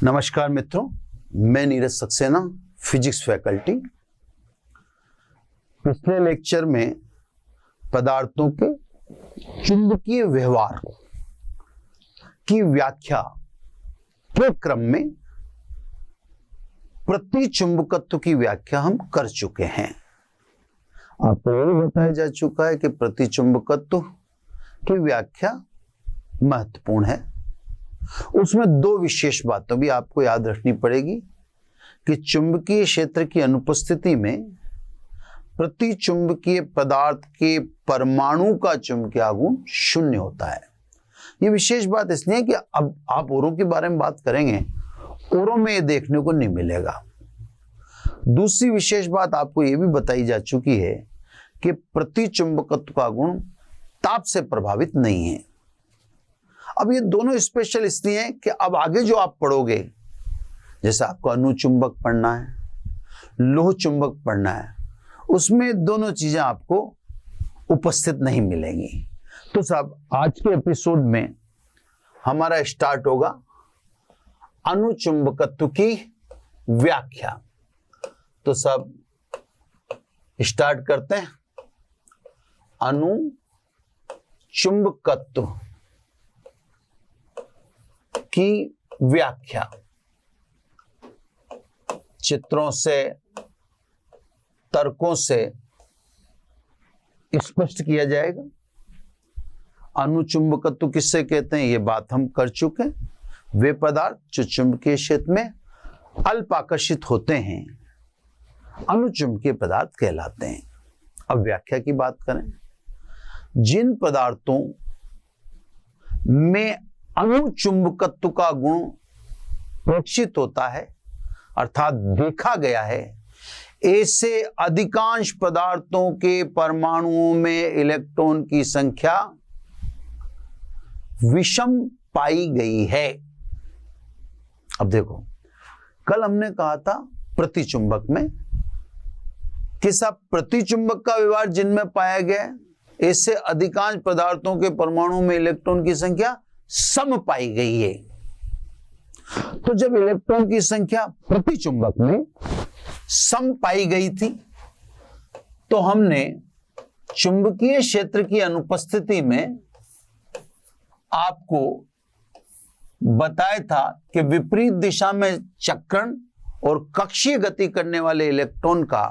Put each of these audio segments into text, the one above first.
नमस्कार मित्रों, मैं नीरज सक्सेना, फिजिक्स फैकल्टी। पिछले लेक्चर में पदार्थों के चुंबकीय व्यवहार की व्याख्या के क्रम में प्रतिचुंबकत्व की व्याख्या हम कर चुके हैं। आपको यह बताया जा चुका है कि प्रतिचुंबकत्व की व्याख्या महत्वपूर्ण है। उसमें दो विशेष बातें भी आपको याद रखनी पड़ेगी कि चुंबकीय क्षेत्र की अनुपस्थिति में प्रतिचुंबकीय पदार्थ के परमाणु का चुंबकीय आघूर्ण शून्य होता है। यह विशेष बात इसलिए है कि अब आप औरों के बारे में बात करेंगे, औरों में यह देखने को नहीं मिलेगा। दूसरी विशेष बात आपको यह भी बताई जा चुकी है कि प्रतिचुंबकत्व का गुण ताप से प्रभावित नहीं है। अब ये दोनों स्पेशल इसलिए हैं कि अब आगे जो आप पढ़ोगे, जैसे आपको अनुचुंबक पढ़ना है, लोह चुंबक पढ़ना है, उसमें दोनों चीजें आपको उपस्थित नहीं मिलेंगी। तो साहब आज के एपिसोड में हमारा स्टार्ट होगा अनुचुंबकत्व की व्याख्या। तो सब स्टार्ट करते हैं। अनुचुंबकत्व की व्याख्या चित्रों से, तर्कों से स्पष्ट किया जाएगा। अनुचुंबकत्व किससे कहते हैं, ये बात हम कर चुके हैं। वे पदार्थ जो चुंबकीय क्षेत्र में अल्प आकर्षित होते हैं अनुचुंबकीय पदार्थ कहलाते हैं। अब व्याख्या की बात करें। जिन पदार्थों में अनुचुंबकत्व का गुण प्रेक्षित होता है अर्थात देखा गया है, ऐसे अधिकांश पदार्थों के परमाणुओं में इलेक्ट्रॉन की संख्या विषम पाई गई है। अब देखो, कल हमने कहा था प्रतिचुंबक में कि सब प्रतिचुंबक का व्यवहार जिनमें पाया गया, ऐसे अधिकांश पदार्थों के परमाणुओं में इलेक्ट्रॉन की संख्या सम पाई गई है। तो जब इलेक्ट्रॉन की संख्या प्रतिचुंबक में सम पाई गई थी तो हमने चुंबकीय क्षेत्र की अनुपस्थिति में आपको बताया था कि विपरीत दिशा में चक्रण और कक्षीय गति करने वाले इलेक्ट्रॉन का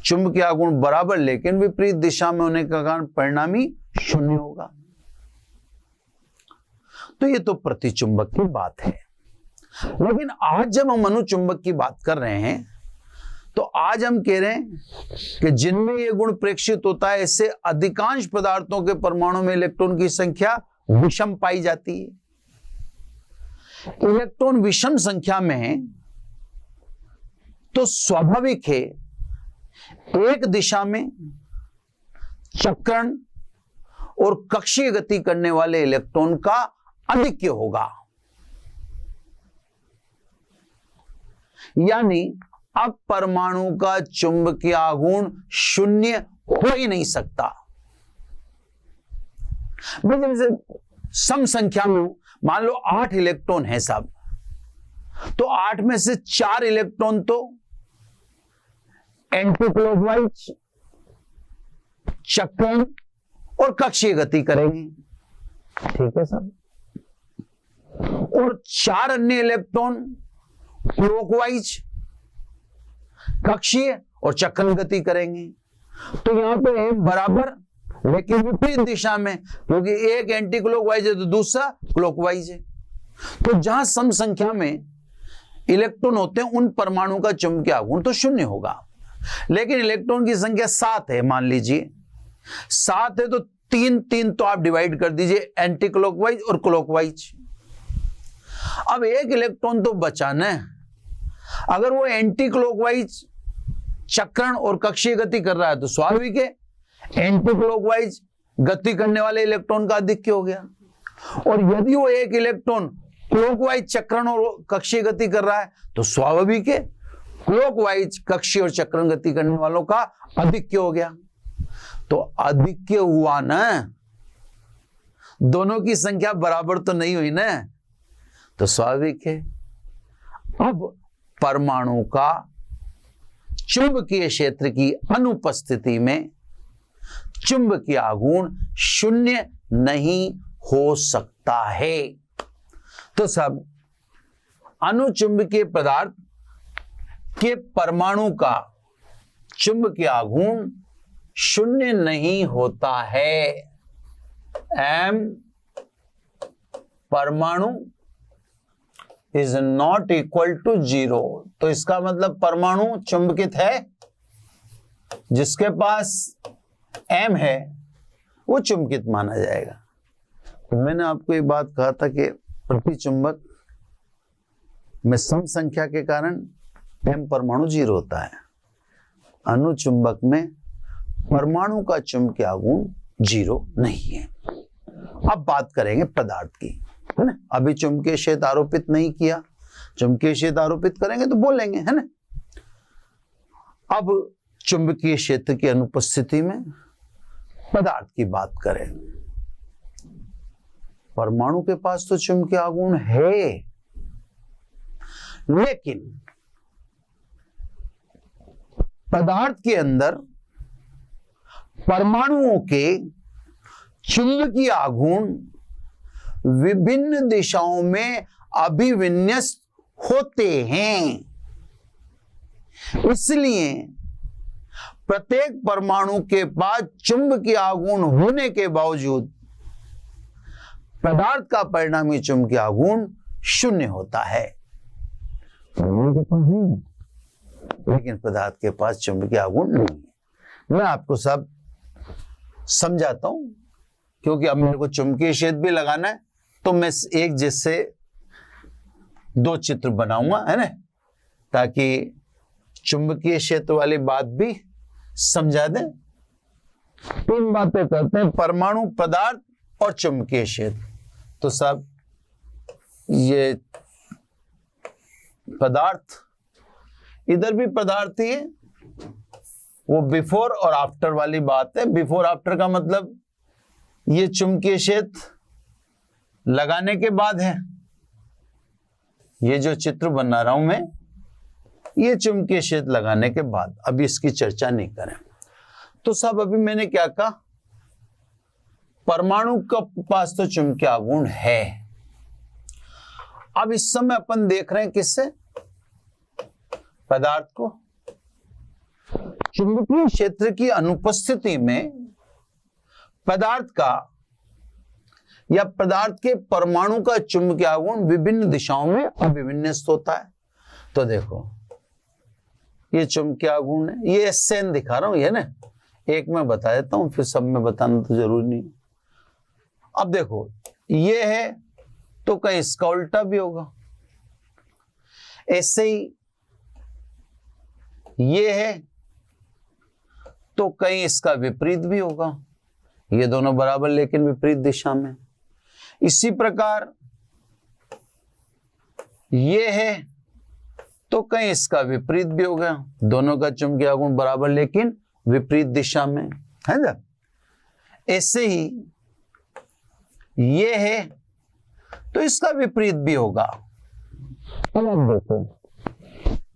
चुंबकीय आघूर्ण बराबर लेकिन विपरीत दिशा में होने का कारण परिणामी शून्य होगा। तो ये तो प्रतिचुंबक की बात है। लेकिन आज जब हम अनुचुंबक की बात कर रहे हैं तो आज हम कह रहे हैं कि जिनमें यह गुण प्रेक्षित होता है, इससे अधिकांश पदार्थों के परमाणु में इलेक्ट्रॉन की संख्या विषम पाई जाती है। इलेक्ट्रॉन विषम संख्या में है तो स्वाभाविक है एक दिशा में चक्रण और कक्षीय गति करने वाले इलेक्ट्रॉन का अधिक्य होगा। यानी अब परमाणु का चुंबकीय आघूर्ण शून्य हो ही नहीं सकता। जैसे सम संख्या में मान लो 8 इलेक्ट्रॉन है साहब, तो 8 में से 4 इलेक्ट्रॉन तो एंटी क्लॉकवाइज चक्रण और कक्षीय गति करेंगे, ठीक है साहब, और 4 अन्य इलेक्ट्रॉन क्लॉकवाइज कक्षीय और चक्रण गति करेंगे। तो यहां पे है बराबर लेकिन विपरीत दिशा में, क्योंकि एक एंटी क्लॉकवाइज है तो दूसरा क्लॉकवाइज है। तो जहां सम संख्या में इलेक्ट्रॉन होते हैं उन परमाणु का चुंबकीय आघूर्ण तो शून्य होगा। लेकिन इलेक्ट्रॉन की संख्या 7 है, मान लीजिए 7 है तो 3 तो आप डिवाइड कर दीजिए, एंटी क्लॉकवाइज और क्लॉकवाइज। अब एक इलेक्ट्रॉन तो बचाना है। अगर वो एंटी क्लॉकवाइज चक्रण और कक्षीय गति कर रहा है तो स्वाभाविक है एंटी क्लॉकवाइज गति करने वाले इलेक्ट्रॉन का अधिक्य हो गया। और यदि वो एक इलेक्ट्रॉन क्लॉकवाइज चक्रण और कक्षीय गति कर रहा है तो स्वाभाविक है क्लॉकवाइज कक्षीय और चक्रण गति करने वालों का अधिक्य हो गया। तो अधिक्य हुआ ना, दोनों की संख्या बराबर तो नहीं हुई ना, तो स्वाभाविक है अब परमाणु का चुंबकीय क्षेत्र की अनुपस्थिति में चुंबकीय आघूर्ण शून्य नहीं हो सकता है। तो सब अनुचुंबकीय पदार्थ के परमाणु का चुंबकीय आघूर्ण शून्य नहीं होता है। एम परमाणु इज नॉट इक्वल टू 0। तो इसका मतलब परमाणु चुंबकित है, जिसके पास एम है वो चुंबकित माना जाएगा। तो मैंने आपको एक बात कहा था कि प्रतिचुंबक में सम संख्या के कारण एम परमाणु 0 होता है, अनुचुंबक में परमाणु का चुंबकीय आघूर्ण 0 नहीं है। अब बात करेंगे पदार्थ की, है ना। अभी चुंबकीय क्षेत्र आरोपित नहीं किया, चुंबकीय क्षेत्र आरोपित करेंगे तो बोलेंगे, है ना। अब चुंबकीय क्षेत्र की अनुपस्थिति में पदार्थ की बात करें। परमाणु के पास तो चुंबकीय आघूर्ण है, लेकिन पदार्थ के अंदर परमाणुओं के चुंबकीय आघूर्ण विभिन्न दिशाओं में अभिविन्यस्त होते हैं। इसलिए प्रत्येक परमाणु के पास चुंबकीय आघूर्ण होने के बावजूद पदार्थ का परिणामी चुंबकीय आघूर्ण 0 होता है। लेकिन पदार्थ के पास चुंबकीय आघूर्ण नहीं है। मैं आपको सब समझाता हूं, क्योंकि अब मेरे को चुंबकीय क्षेत्र भी लगाना है, तो मैं एक जैसे 2 चित्र बनाऊंगा, है ना, ताकि चुंबकीय क्षेत्र वाली बात भी समझा दें। 3 बातें करते हैं, परमाणु, पदार्थ और चुंबकीय क्षेत्र। तो सब ये पदार्थ, इधर भी पदार्थ ही है, वो बिफोर और आफ्टर वाली बात है। बिफोर आफ्टर का मतलब ये चुंबकीय क्षेत्र लगाने के बाद है। ये जो चित्र बना रहा हूं मैं, ये चुंबकीय क्षेत्र लगाने के बाद, अभी इसकी चर्चा नहीं करें। तो सब अभी मैंने क्या कहा, परमाणु के पास तो चुंबकीय आघूर्ण है। अब इस समय अपन देख रहे हैं किससे, पदार्थ को। चुंबकीय क्षेत्र की अनुपस्थिति में पदार्थ का या पदार्थ के परमाणु का चुंबकीय आघूर्ण विभिन्न दिशाओं में अभिविन्यस्त होता है। तो देखो, ये चुंबकीय आघूर्ण है, ये एसएन दिखा रहा हूं, ये ना, एक मैं बता देता हूं, फिर सब में बताना तो जरूरी नहीं। अब देखो, ये है तो कहीं इसका उल्टा भी होगा, ऐसे ही ये है तो कहीं इसका विपरीत भी होगा। ये दोनों बराबर लेकिन विपरीत दिशा में। इसी प्रकार ये है तो कहीं इसका विपरीत भी होगा, दोनों का चुंबकीय आघूर्ण बराबर लेकिन विपरीत दिशा में, है ना। ऐसे ही ये है तो इसका विपरीत भी होगा। अब देखो,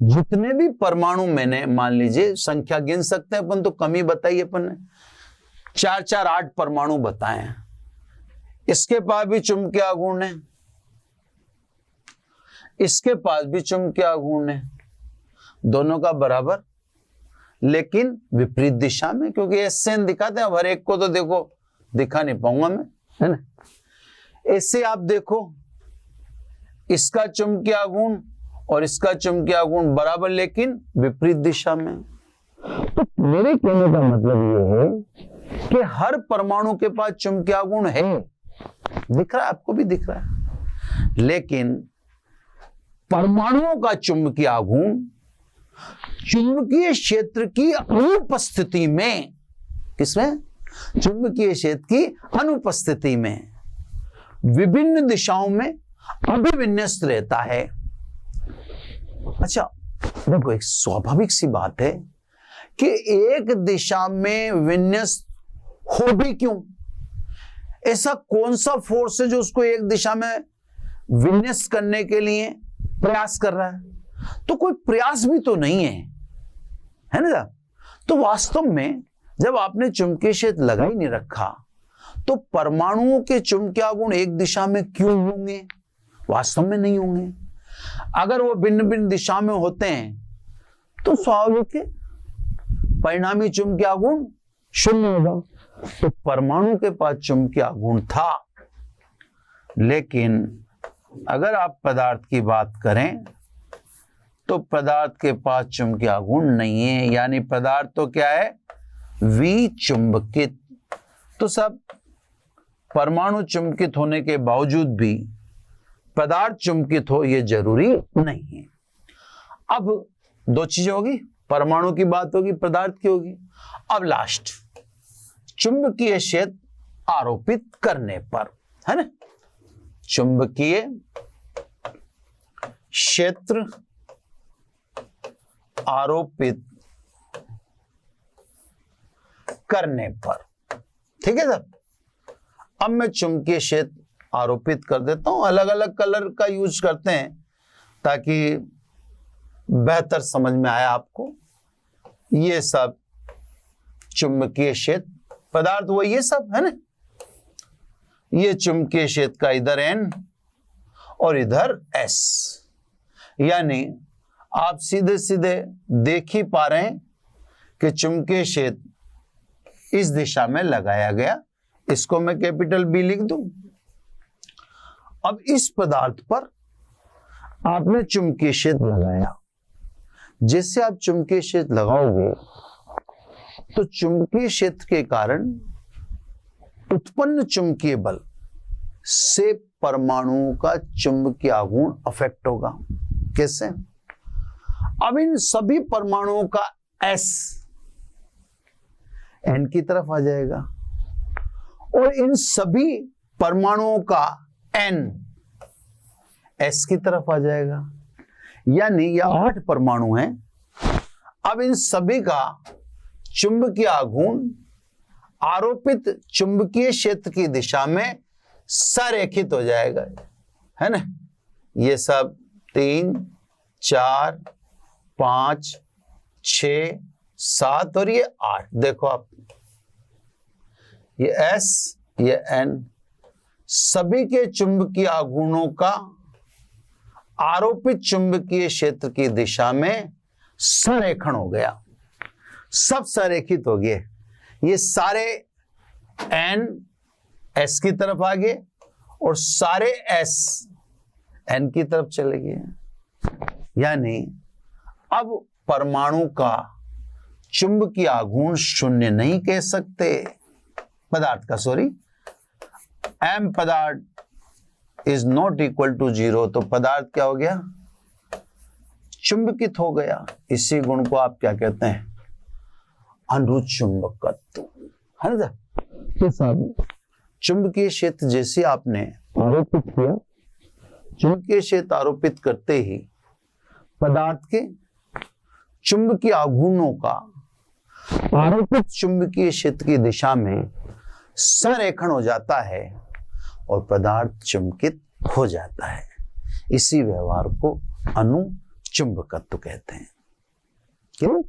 जितने भी परमाणु मैंने, मान लीजिए संख्या गिन सकते हैं अपन, तो कम ही बताइए अपन ने, 4 4 8 परमाणु बताए हैं। इसके पास भी चुंबकीय आघूर्ण है, इसके पास भी चुंबकीय आघूर्ण है, दोनों का बराबर लेकिन विपरीत दिशा में, क्योंकि एसएन दिखाते हैं। हर एक को तो देखो दिखा नहीं पाऊंगा मैं, है ना। ऐसे आप देखो, इसका चुंबकीय आघूर्ण और इसका चुंबकीय आघूर्ण बराबर लेकिन विपरीत दिशा में। तो मेरे कहने का मतलब ये है कि हर परमाणु के पास चुंबकीय आघूर्ण है, दिख रहा है, आपको भी दिख रहा है, लेकिन परमाणुओं का चुंबकीय आघूर्ण चुंबकीय क्षेत्र की अनुपस्थिति में, किसमें, चुंबकीय क्षेत्र की अनुपस्थिति में विभिन्न दिशाओं में अभिविन्यस्त रहता है। अच्छा देखो, एक स्वाभाविक सी बात है कि एक दिशा में विन्यस्त हो भी क्यों, ऐसा कौन सा फोर्स है जो उसको एक दिशा में विन्यस्त करने के लिए प्रयास कर रहा है, तो कोई प्रयास भी तो नहीं है ना। तो वास्तव में जब आपने चुंबकीय क्षेत्र लगा ही नहीं रखा तो परमाणुओं के चुंबकीय गुण एक दिशा में क्यों होंगे? वास्तव में नहीं होंगे। अगर वो भिन्न भिन्न दिशा में होते हैं तो स्वाभाविक है परिणामी चुंबकीय गुण शून्य होगा। तो परमाणु के पास चुंबकीय गुण था, लेकिन अगर आप पदार्थ की बात करें तो पदार्थ के पास चुंबकीय गुण नहीं है, यानी पदार्थ तो क्या है? विचुंबकित। तो सब परमाणु चुंबकित होने के बावजूद भी पदार्थ चुंबकित हो ये जरूरी नहीं है। अब दो चीजें होगी, परमाणु की बात होगी, पदार्थ की होगी। अब लास्ट, चुंबकीय क्षेत्र आरोपित करने पर, है ना, चुंबकीय क्षेत्र आरोपित करने पर, ठीक है सर। अब मैं चुंबकीय क्षेत्र आरोपित कर देता हूं, अलग अलग कलर का यूज करते हैं ताकि बेहतर समझ में आए आपको। ये सब चुंबकीय क्षेत्र, पदार्थ वो ये सब है ना, ये चुंबकीय क्षेत्र का इधर N और इधर S, यानी आप सीधे सीधे देख ही पा रहे हैं कि चुंबकीय क्षेत्र इस दिशा में लगाया गया। इसको मैं कैपिटल B लिख दूं। अब इस पदार्थ पर आपने चुंबकीय क्षेत्र लगाया। जैसे आप चुंबकीय क्षेत्र लगाओगे तो चुंबकीय क्षेत्र के कारण उत्पन्न चुंबकीय बल से परमाणुओं का चुंबकीय गुण अफेक्ट होगा। कैसे? अब इन सभी परमाणुओं का S N की तरफ आ जाएगा और इन सभी परमाणुओं का N S की तरफ आ जाएगा, यानी ये 8 परमाणु हैं। अब इन सभी का चुंबकीय गुण आरोपित चुंबकीय क्षेत्र की दिशा में संरेखित हो जाएगा, है ना। ये सब 3, 4, 5, 6, 7 और ये 8। देखो आप, ये S, ये N, सभी के चुंबकीय गुणों का आरोपित चुंबकीय क्षेत्र की दिशा में संरेखण हो गया, सब संरेखित हो गए। ये सारे N S की तरफ आ गए और सारे S N की तरफ चले गए, यानी अब परमाणु का चुंबकीय गुण शून्य नहीं कह सकते, पदार्थ का, सॉरी, M पदार्थ इज नॉट इक्वल टू 0। तो पदार्थ क्या हो गया? चुंबकित हो गया। इसी गुण को आप क्या कहते हैं? अनुचुंबकत्व, है ना। तो साहब चुंबकीय क्षेत्र जैसे आपने आरोपित किया, चुंबकीय क्षेत्र आरोपित करते ही पदार्थ के चुंबकीय गुणों का आरोपित चुंबकीय क्षेत्र की दिशा में संरेखण हो जाता है और पदार्थ चुंबकित हो जाता है। इसी व्यवहार को अनुचुंबकत्व कहते हैं। क्यों?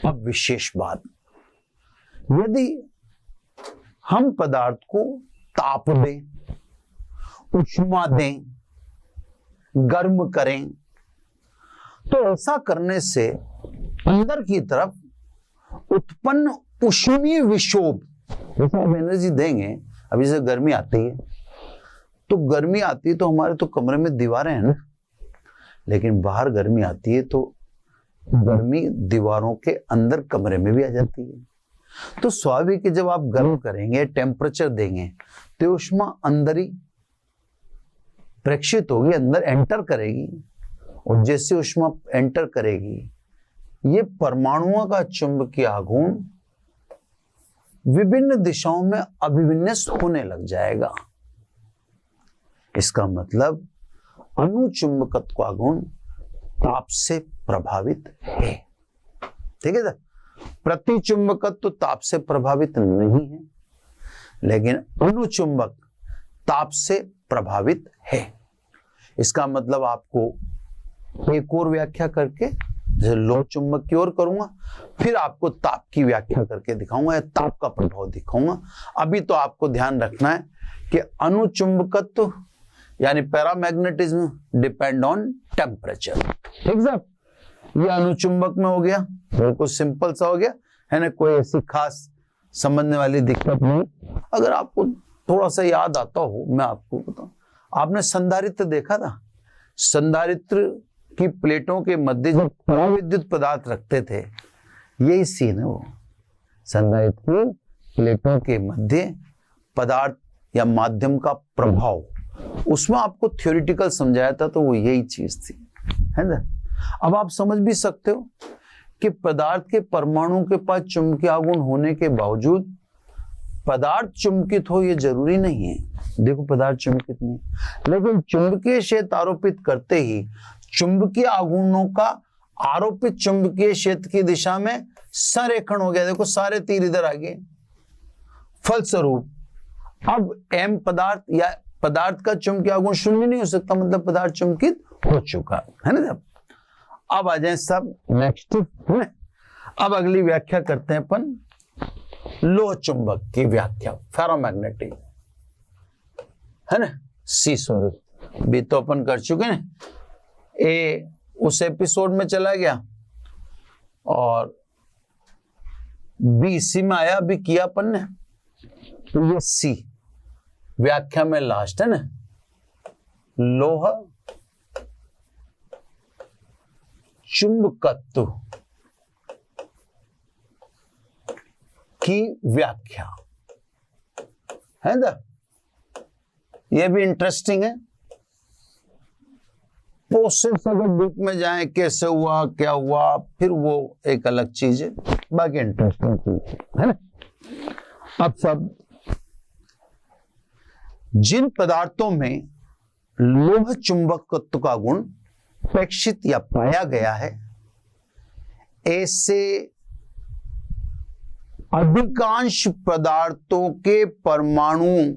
अब विशेष बात, यदि हम पदार्थ को ताप दें, ऊष्मा दें, गर्म करें, तो ऐसा करने से अंदर की तरफ उत्पन्न ऊष्मीय विक्षोभ, जैसे हम एनर्जी देंगे, अभी से गर्मी आती है तो गर्मी आती है तो हमारे तो कमरे में दीवारें हैं ना, लेकिन बाहर गर्मी आती है तो गर्मी दीवारों के अंदर कमरे में भी आ जाती है। तो स्वाभाविक है जब आप गर्म करेंगे, टेम्परेचर देंगे, तो ऊष्मा अंदर ही प्रेक्षित होगी, अंदर एंटर करेगी, और जैसे ऊष्मा एंटर करेगी ये परमाणुओं का चुंबकीय गुण विभिन्न दिशाओं में अभिविन्यस्त होने लग जाएगा। इसका मतलब अनुचुंबकत्व का गुण ताप से प्रभावित है। ठीक है सर, प्रतिचुंबकत्व ताप से प्रभावित नहीं है, लेकिन अनुचुंबक ताप से प्रभावित है। इसका मतलब आपको एक और व्याख्या करके, जैसे लोह चुंबक की ओर करूंगा, फिर आपको ताप की व्याख्या करके दिखाऊंगा या ताप का प्रभाव दिखाऊंगा। अभी तो आपको ध्यान रखना है कि अनुचुंबकत्व यानी पैरामैग्नेटिज्म डिपेंड ऑन टेम्परेचर। ठीक साहब, ये अनुचुंबक में हो गया, बिल्कुल सिंपल सा हो गया है ना, कोई ऐसी खास समझने वाली दिक्कत नहीं। अगर आपको थोड़ा सा याद आता हो, मैं आपको बताऊं, आपने संधारित्र देखा था? संधारित्र की प्लेटों के मध्य जब पराविद्युत पदार्थ रखते थे, यही सीन है वो। संधारित्र की प्लेटों के मध्य पदार्थ या माध्यम का प्रभाव, उसमें आपको थ्योरेटिकल समझाया था, तो वो यही चीज थी, है ना। अब आप समझ भी सकते हो कि पदार्थ के परमाणु के पास चुंबकीय आघूर्ण होने के बावजूद पदार्थ चुंबकित हो, ये जरूरी नहीं है। देखो पदार्थ चुंबकित नहीं, लेकिन चुंबकीय क्षेत्र आरोपित करते ही चुंबकीय आघूर्णों का आरोपित चुंबकीय क्षेत्र की दिशा में संरेखण हो गया। देखो सारे तीर इधर आ गए। फलस्वरूप अब एम पदार्थ या पदार्थ का चुंबकीय आघूर्ण शून्य नहीं हो सकता, मतलब पदार्थ चुंबकित हो चुका है ना। जब अब आ जाए सब नेक्स्ट, अब अगली व्याख्या करते हैं अपन लोह चुंबक की व्याख्या, फेरोमैग्नेटिक, है ना। सी सॉरी भी तो अपन कर चुके ना, ए उस एपिसोड में चला गया और बी सी में आया, अभी किया अपन ने, तो ये सी व्याख्या में लास्ट है ना, लोह चुंबकत्व की व्याख्या है ना। ये भी इंटरेस्टिंग है। प्रोसेस अगर डीप में जाए, कैसे हुआ क्या हुआ, फिर वो एक अलग चीज है, बाकी इंटरेस्टिंग चीज है ना। अब सब जिन पदार्थों में लोह चुंबकत्व का गुण अपेक्षित या पाया गया है, ऐसे अधिकांश पदार्थों के परमाणुओं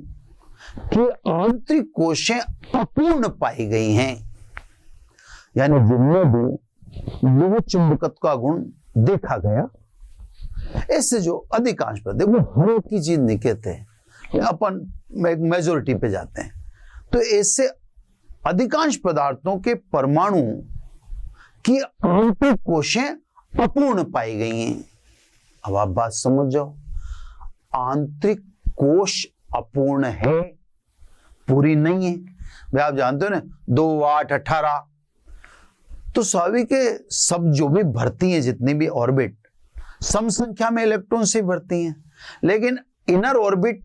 की आंतरिक कोशें अपूर्ण पाई गई हैं। यानी जिनमें भी लोह चुंबकत्व का गुण देखा गया, ऐसे जो अधिकांश पदार्थ, वो हर एक की चीज नहीं कहते हैं, अपन मेजोरिटी पे जाते हैं, तो ऐसे अधिकांश पदार्थों के परमाणुओं की आंतरिक कोशें अपूर्ण पाई गई हैं। अब आप बात समझ जाओ, आंतरिक कोश अपूर्ण है, पूरी नहीं है। भाई आप जानते हो ना 2, 8, 18, तो स्वाभाविक है सब जो भी भरती हैं, जितनी भी ऑर्बिट सम संख्या में इलेक्ट्रॉन से भरती हैं, लेकिन इनर ऑर्बिट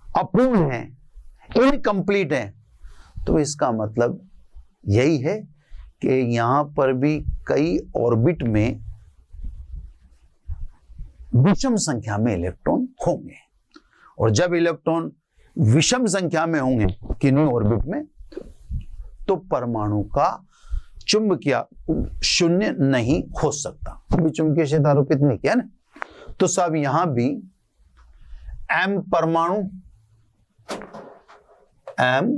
अपूर्ण है, इनकम्प्लीट है। तो इसका मतलब यही है कि यहां पर भी कई ऑर्बिट में विषम संख्या में इलेक्ट्रॉन होंगे, और जब इलेक्ट्रॉन विषम संख्या में होंगे किन्हीं ऑर्बिट में, तो परमाणु का चुंबकीय शून्य नहीं हो सकता। अभी चुंबकीय क्षेत्र आरोपित नहीं किया ना, तो सब यहां भी एम परमाणु, एम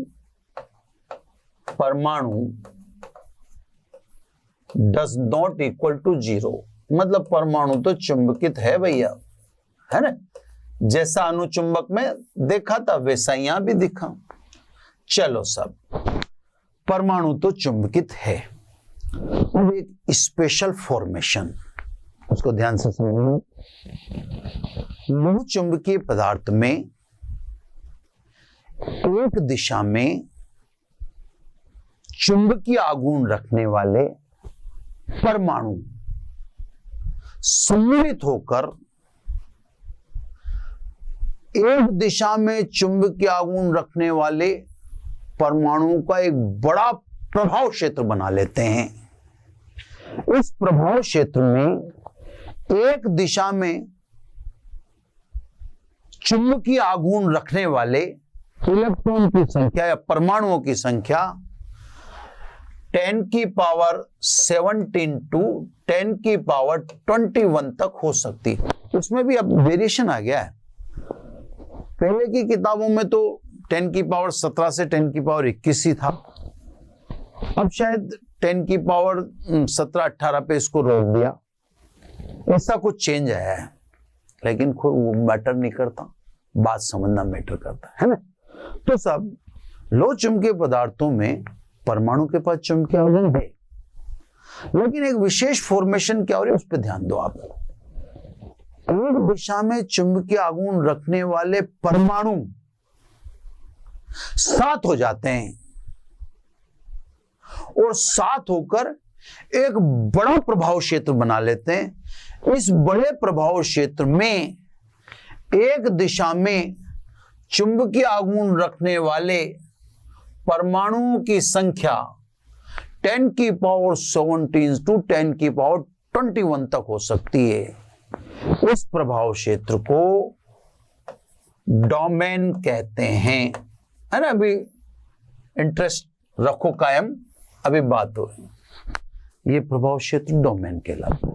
परमाणु डज नॉट इक्वल टू 0, मतलब परमाणु तो चुंबकित है भैया, है ना। जैसा अनुचुंबक में देखा था वैसा यहां भी दिखा। चलो सब परमाणु तो चुंबकित है। अब एक स्पेशल फॉर्मेशन, उसको ध्यान से समझना। लोह चुंबकीय पदार्थ में एक दिशा में चुंबकीय आघूर्ण रखने वाले परमाणु सम्मिलित होकर एक दिशा में चुंबकीय आघूर्ण रखने वाले परमाणुओं का एक बड़ा प्रभाव क्षेत्र बना लेते हैं। इस प्रभाव क्षेत्र में एक दिशा में चुंबकीय आघूर्ण रखने वाले इलेक्ट्रॉन की संख्या या परमाणुओं की संख्या 10 की पावर 17 टू 10 की पावर 21 तक हो सकती है। उसमें भी अब वेरिएशन आ गया है। पहले की किताबों में तो 10 की पावर 17 से 10 की पावर 21 ही था, अब शायद 10 की पावर 17-18 पे इसको रोक दिया, ऐसा कुछ चेंज आया है, लेकिन कोई मैटर नहीं करता, बात समझना मैटर करता है ना। तो सब लो चुंबकीय पदार्थों में परमाणु के पास चुंबकीय आघूर्ण है, लेकिन एक विशेष फॉर्मेशन क्या हो रही है उस पर ध्यान दो आप। एक दिशा में चुंबकीय आघूर्ण रखने वाले परमाणु साथ हो जाते हैं और साथ होकर एक बड़ा प्रभाव क्षेत्र बना लेते हैं। इस बड़े प्रभाव क्षेत्र में एक दिशा में चुंबकीय आघूर्ण रखने वाले परमाणुओं की संख्या 10 की पावर 17 to 10 की पावर 21 तक हो सकती है। इस प्रभाव क्षेत्र को डोमेन कहते हैं, है ना। अभी इंटरेस्ट रखो कायम, अभी बात हो रही, ये प्रभाव क्षेत्र डोमेन कहलाता है।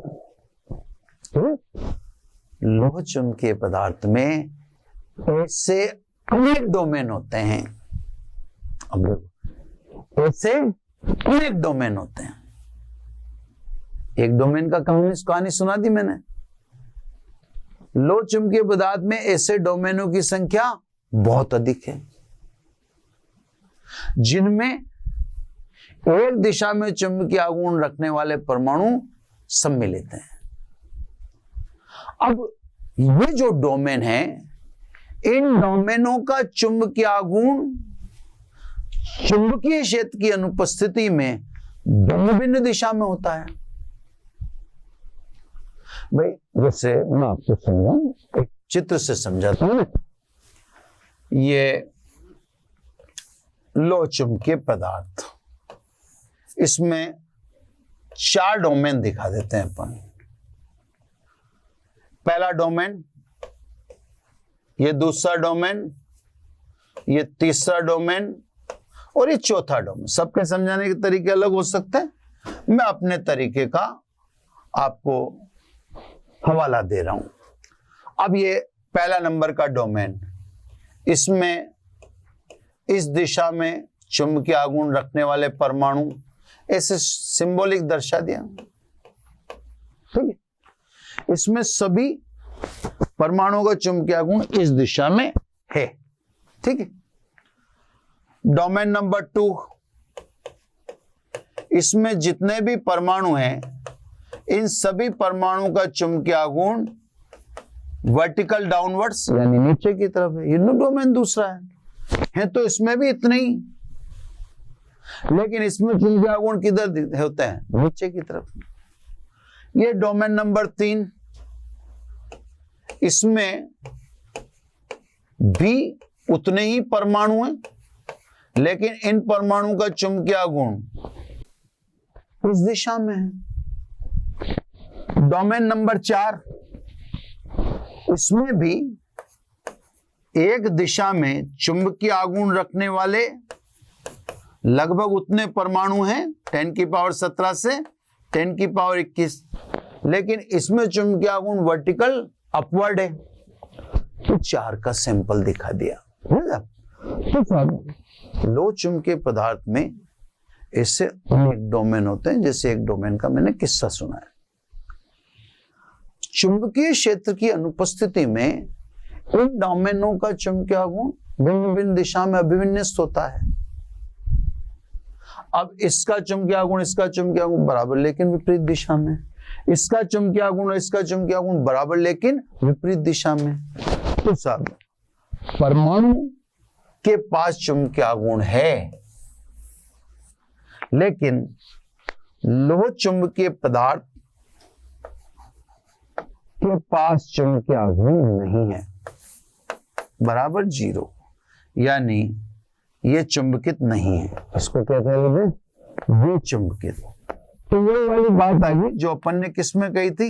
लोह चुंबकीय पदार्थ में ऐसे अनेक डोमेन होते हैं। अब ऐसे अनेक डोमेन होते हैं। एक डोमेन का कहानी सुना दी मैंने। लोह चुंबकीय पदार्थ में ऐसे डोमेनों की संख्या बहुत अधिक है, जिनमें एक दिशा में चुंबकीय आघूर्ण रखने वाले परमाणु सम्मिलित हैं। अब ये जो डोमेन है, इन डोमेनों का चुंबकीय आघूर्ण चुंबकीय क्षेत्र की अनुपस्थिति में भिन्न भिन्न दिशा में होता है। भाई जैसे मैं आपको समझाऊं, एक चित्र से समझाता हूं। ये लोह चुंबकीय पदार्थ, इसमें 4 डोमेन दिखा देते हैं अपन। पहला डोमेन, ये दूसरा डोमेन, ये तीसरा डोमेन और ये चौथा डोमेन। सबके समझाने के तरीके अलग हो सकते हैं, मैं अपने तरीके का आपको हवाला दे रहा हूं। अब ये पहला नंबर का डोमेन, इसमें इस दिशा में चुंबकीय आघूर्ण रखने वाले परमाणु ऐसे सिंबॉलिक दर्शा दिया, ठीक है। इसमें सभी परमाणुओं का चुंबकीय आघूर्ण इस दिशा में है, ठीक है। डोमेन नंबर 2, इसमें जितने भी परमाणु हैं, इन सभी परमाणुओं का चुंबकीय आघूर्ण वर्टिकल डाउनवर्ड्स यानी नीचे की तरफ है। ये डोमेन दूसरा है तो इसमें भी इतने ही, लेकिन इसमें चुंबकीय आघूर्ण किधर होते हैं? नीचे की तरफ। ये डोमेन नंबर 3, इसमें भी उतने ही परमाणु हैं, लेकिन इन परमाणु का चुंबकीय आघूर्ण इस दिशा में है। डोमेन नंबर 4, इसमें भी एक दिशा में चुंबकीय आघूर्ण रखने वाले लगभग उतने परमाणु हैं, 10 की पावर 17 से 10 की पावर 21, लेकिन इसमें चुंबकीय आघूर्ण वर्टिकल अपवर्ड है। तो 4 का सैंपल दिखा दिया। तो लोह चुंबकीय पदार्थ में ऐसे अनेक डोमेन होते हैं, जैसे एक डोमेन का मैंने किस्सा सुना है। चुंबकीय क्षेत्र की अनुपस्थिति में इन डोमेनों का चुंबकीय आघूर्ण भिन्न भिन्न दिशा में अभिविन्यस्त होता है। अब इसका चुंबकीय आघूर्ण इसका चुंबकीय आघूर्ण बराबर लेकिन विपरीत दिशा में, इसका चुंबकीय आघूर्ण इसका चुंबकीय आघूर्ण बराबर लेकिन विपरीत दिशा में। तो साहब परमाणु के पास चुंबकीय आघूर्ण है, लेकिन लोह चुंबकीय पदार्थ के पास चुंबकीय आघूर्ण नहीं है, बराबर 0, यानी ये चुंबकित नहीं है। इसको कहते हैं विचुंबकित। तो ये वाली बात आ गई जो अपन ने किसमें कही थी?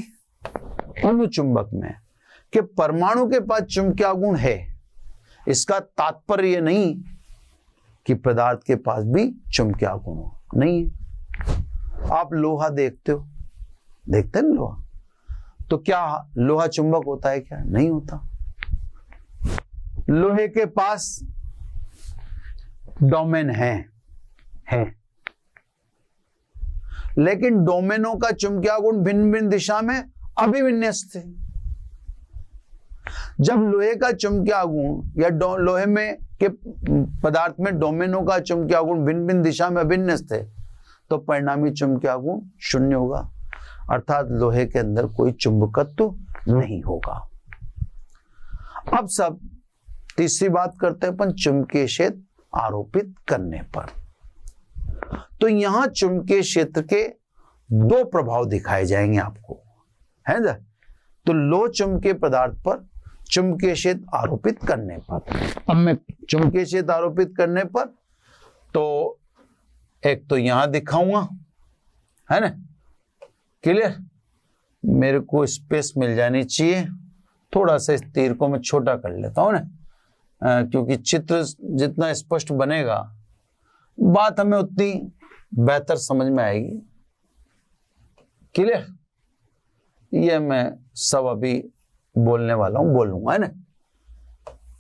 अणुचुंबक में, कि परमाणु के पास चुंबकीय आघूर्ण है। इसका तात्पर्य नहीं कि पदार्थ के पास भी चुंबकीय आघूर्ण नहीं है। आप लोहा देखते हो, देखते हैं लोहा, तो क्या लोहा चुंबक होता है? क्या नहीं होता। लोहे के पास डोमेन है, लेकिन डोमेनों का चुंबकीय गुण भिन्न भिन्न दिशा में अभिविन्यस्त थे। जब लोहे का चुंबकीय गुण या लोहे में के पदार्थ में डोमेनों का चुंबकीय गुण भिन्न भिन्न दिशा में अभिविन्यस्त है तो परिणामी चुंबकीय गुण शून्य होगा, अर्थात लोहे के अंदर कोई चुंबकत्व नहीं होगा। अब सब तीसरी बात करते हैं अपन चुंबकीय क्षेत्र आरोपित करने पर। तो यहां चुंबकीय क्षेत्र के दो प्रभाव दिखाए जाएंगे आपको, है ना। तो लो चुंबकीय पदार्थ पर चुंबकीय क्षेत्र आरोपित करने पर, अब मैं चुंबकीय क्षेत्र आरोपित करने पर तो एक तो यहां दिखाऊंगा, है ना, क्लियर। मेरे को स्पेस मिल जानी चाहिए, थोड़ा सा इस तीर को मैं छोटा कर लेता हूं ना, क्योंकि चित्र जितना स्पष्ट बनेगा बात हमें उतनी बेहतर समझ में आएगी, क्लियर। ये मैं सब अभी बोलने वाला हूं, बोलूंगा, है ना।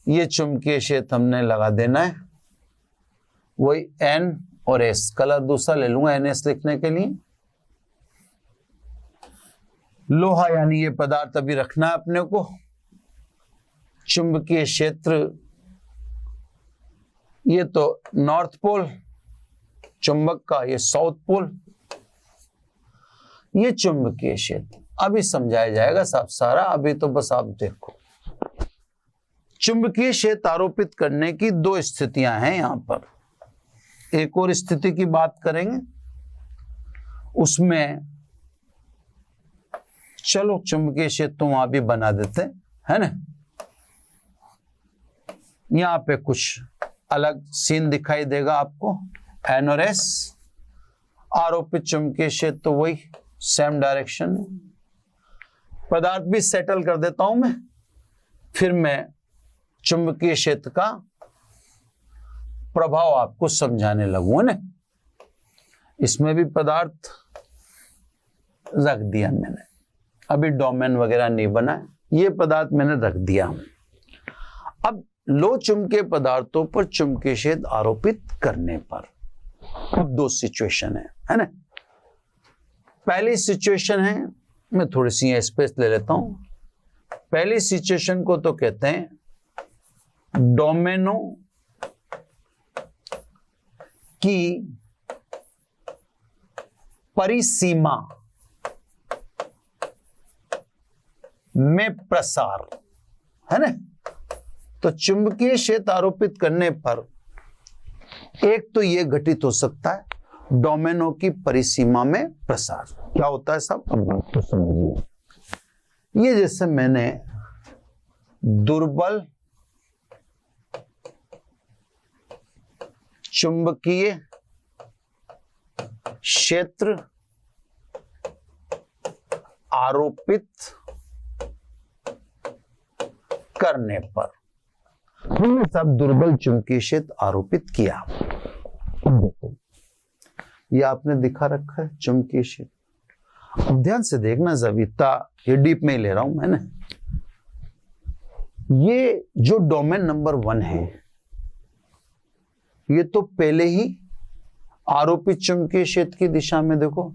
ये चुंबकीय क्षेत्र हमने लगा देना है, वही N और S, कलर दूसरा ले लूंगा NS लिखने के लिए। लोहा यानी ये पदार्थ अभी रखना है अपने को। चुंबकीय क्षेत्र ये तो नॉर्थ पोल चुंबक का, ये साउथ पोल। ये चुंबकीय क्षेत्र अभी समझाया जाएगा सब सारा, अभी तो बस आप देखो। चुंबकीय क्षेत्र आरोपित करने की दो स्थितियां हैं यहां पर। एक और स्थिति की बात करेंगे, उसमें चलो चुंबकीय क्षेत्र तो वहां भी बना देते हैं, है ना। यहां पे कुछ अलग सीन दिखाई देगा आपको। N और S आरोपित चुंबकीय क्षेत्र तो वही सेम डायरेक्शन है। पदार्थ भी सेटल कर देता हूं मैं, फिर मैं चुंबकीय क्षेत्र का प्रभाव आपको समझाने लगूंगा ना। इसमें भी पदार्थ रख दिया मैंने, अभी डोमेन वगैरह नहीं बना है, ये पदार्थ मैंने रख दिया। अब लो चुंबकीय पदार्थों पर चुंबकीय क्षेत्र आरोपित करने पर अब दो सिचुएशन है ना। पहली सिचुएशन है, मैं थोड़ी सी स्पेस ले लेता हूं। पहली सिचुएशन को तो कहते हैं डोमेनों की परिसीमा में प्रसार, है ना। तो चुंबकीय क्षेत्र आरोपित करने पर एक तो यह घटित हो सकता है डोमेनों की परिसीमा में प्रसार। क्या होता है सब, अब बात तो समझिए। ये जैसे मैंने दुर्बल चुंबकीय क्षेत्र आरोपित करने पर हमने सब दुर्बल चुंबकीय क्षेत्र आरोपित किया। अब देखो ये आपने दिखा रखा है चुंबकीय क्षेत्र। अब ध्यान से देखना, जविता ये डीप में ही ले रहा हूं मैंने। ये जो डोमेन नंबर 1 है, ये तो पहले ही आरोपित चुंबकीय क्षेत्र की दिशा में, देखो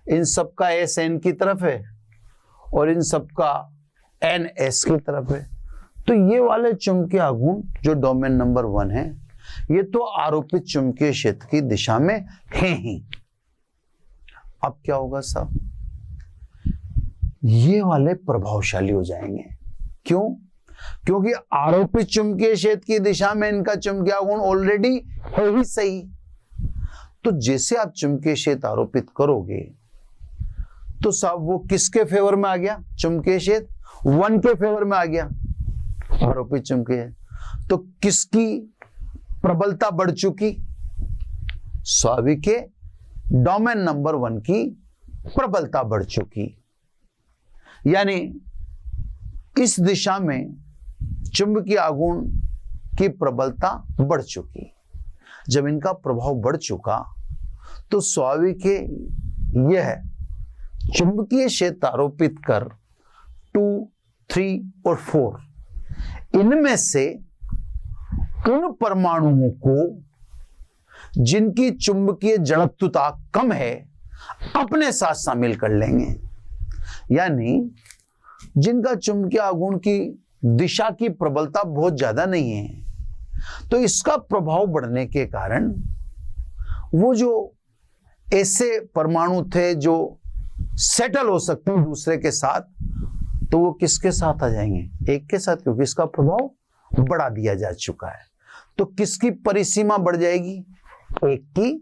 इन सबका S N की तरफ है और इन सबका N S की तरफ है। तो ये वाले चुंबकीय आघूर्ण जो डोमेन नंबर 1 है, ये तो आरोपित चुंबकीय क्षेत्र की दिशा में है ही। अब क्या होगा साहब, ये वाले प्रभावशाली हो जाएंगे। क्यों? क्योंकि आरोपित चुंबकीय क्षेत्र की दिशा में इनका चुंबकीय आघूर्ण ऑलरेडी है ही सही। तो जैसे आप चुंबकीय क्षेत्र आरोपित करोगे तो साहब वो किसके फेवर में आ गया, चुंबकीय क्षेत्र 1 के फेवर में आ गया आरोपित चुंबकीय। तो किसकी प्रबलता बढ़ चुकी, स्वाभाविक के डोमेन नंबर 1 की प्रबलता बढ़ चुकी। यानी इस दिशा में चुंबकीय आघूर्ण की प्रबलता बढ़ चुकी। जब इनका प्रभाव बढ़ चुका तो स्वाभाविक है यह चुंबकीय क्षेत्र आरोपित कर 2, 3 और 4 इनमें से उन परमाणुओं को जिनकी चुंबकीय जड़त्वता कम है अपने साथ शामिल कर लेंगे। यानी जिनका चुंबकीय आघूर्ण की दिशा की प्रबलता बहुत ज्यादा नहीं है, तो इसका प्रभाव बढ़ने के कारण वो जो ऐसे परमाणु थे जो सेटल हो सकते हैं दूसरे के साथ, तो वो किसके साथ आ जाएंगे? एक के साथ, क्योंकि इसका प्रभाव बढ़ा दिया जा चुका है। तो किसकी परिसीमा बढ़ जाएगी? एक की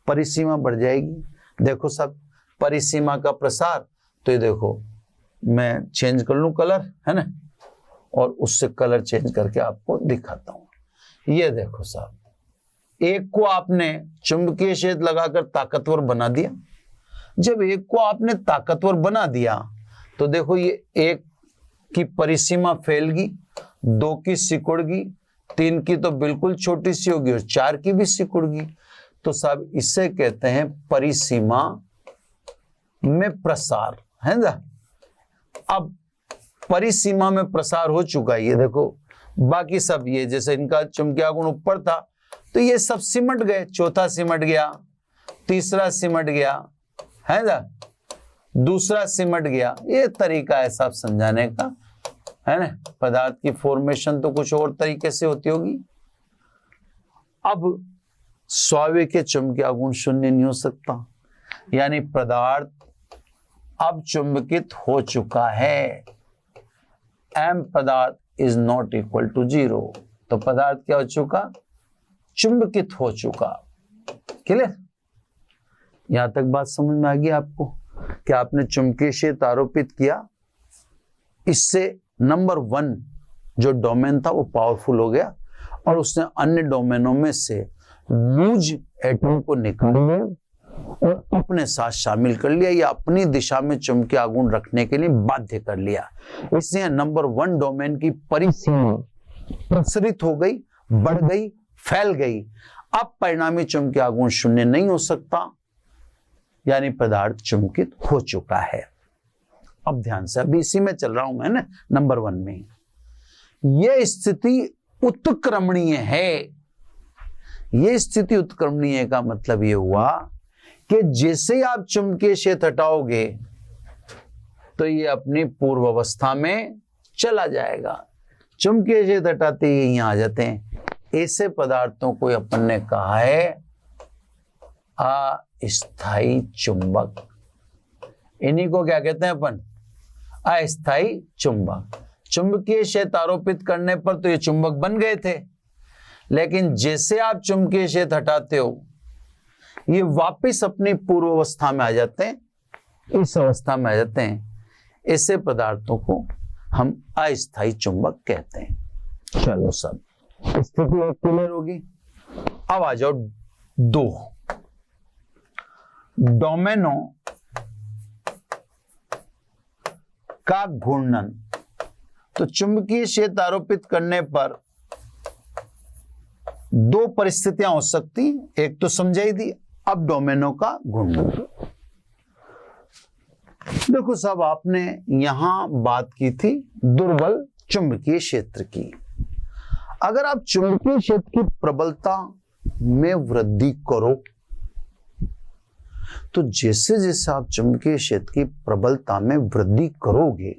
परिसीमा बढ़ जाएगी। देखो सब परिसीमा का प्रसार, तो ये देखो मैं चेंज कर लूं कलर, है ना, और उससे कलर चेंज करके आपको दिखाता हूं। ये देखो साहब, एक को आपने चुंबकीय क्षेत्र लगाकर ताकतवर बना दिया। जब एक को आपने ताकतवर बना दिया तो देखो ये एक की परिसीमा फैल गई, दो की सिकुड़ गई, तीन की तो बिल्कुल छोटी सी होगी और चार की भी सिकुड़ गई। तो साहब इसे कहते हैं परिसीमा में प्रसार, है ना। अब परिसीमा में प्रसार हो चुका है। ये देखो बाकी सब, ये जैसे इनका चुंबकीय आघूर्ण ऊपर था तो ये सब सिमट गए, चौथा सिमट गया, तीसरा सिमट गया, है ना, दूसरा सिमट गया। ये तरीका है साहब समझाने का, है ना। पदार्थ की फॉर्मेशन तो कुछ और तरीके से होती होगी। अब स्वाभाविक चुंबकीय आघूर्ण शून्य नहीं हो सकता, यानी पदार्थ अब चुंबकित हो चुका है। m पदार्थ इज नॉट इक्वल टू 0। तो पदार्थ क्या हो चुका? चुंबकित हो चुका। क्लियर? यहां तक बात समझ में आ गई आपको कि आपने चुंबकीय क्षेत्र आरोपित किया, इससे नंबर 1 जो डोमेन था वो पावरफुल हो गया और उसने अन्य डोमेनों में से लूज एटम को निकाल लिया और अपने साथ शामिल कर लिया, या अपनी दिशा में चुंबकीय आघूर्ण रखने के लिए बाध्य कर लिया। इसलिए नंबर 1 डोमेन की परिसीमा प्रसरित हो गई, बढ़ गई, फैल गई। अब परिणामी चुंबकीय आघूर्ण शून्य नहीं हो सकता, यानी पदार्थ चुंबकित हो चुका है। अब ध्यान से, अभी इसी में चल रहा हूं मैं ना, नंबर 1 में। यह स्थिति उत्क्रमणीय है। यह स्थिति उत्क्रमणीय का मतलब यह हुआ कि जैसे आप चुंबकीय क्षेत्र हटाओगे तो ये अपनी पूर्व अवस्था में चला जाएगा। चुंबकीय क्षेत्र हटाते ही यहां आ जाते हैं। ऐसे पदार्थों को अपन ने कहा है अस्थायी चुंबक। इन्हीं को क्या कहते हैं अपन? अस्थायी चुंबक। चुंबकीय क्षेत्र आरोपित करने पर तो ये चुंबक बन गए थे, लेकिन जैसे आप चुंबकीय क्षेत्र हटाते हो ये वापस अपनी पूर्व अवस्था में आ जाते हैं, इस अवस्था में आ जाते हैं। ऐसे पदार्थों को हम अस्थायी चुंबक कहते हैं। चलो सब स्थिति और क्लियर होगी। अब आ जाओ 2, डोमेनों का घूर्णन। तो चुंबकीय क्षेत्र आरोपित करने पर 2 परिस्थितियां हो सकती, एक तो समझाई दी। अब डोमेनों का घूर्णन देखो साहब, आपने यहां बात की थी दुर्बल चुंबकीय क्षेत्र की। अगर आप चुंबकीय क्षेत्र की प्रबलता में वृद्धि करो तो जैसे जैसे आप चुंबकीय क्षेत्र की प्रबलता में वृद्धि करोगे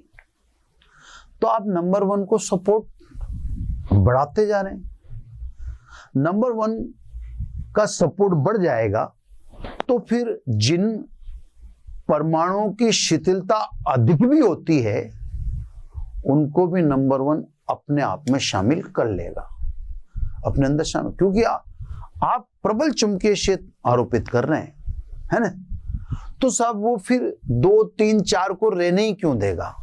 तो आप नंबर 1 को सपोर्ट बढ़ाते जा रहे हैं। नंबर 1 का सपोर्ट बढ़ जाएगा तो फिर जिन परमाणुओं की शिथिलता अधिक भी होती है उनको भी नंबर 1 अपने आप में शामिल कर लेगा, अपने अंदर शामिल, क्योंकि आप प्रबल चुंबकीय क्षेत्र आरोपित कर रहे हैं, है ना। तो साहब वो फिर 2, 3, 4 को रहने ही क्यों देगा?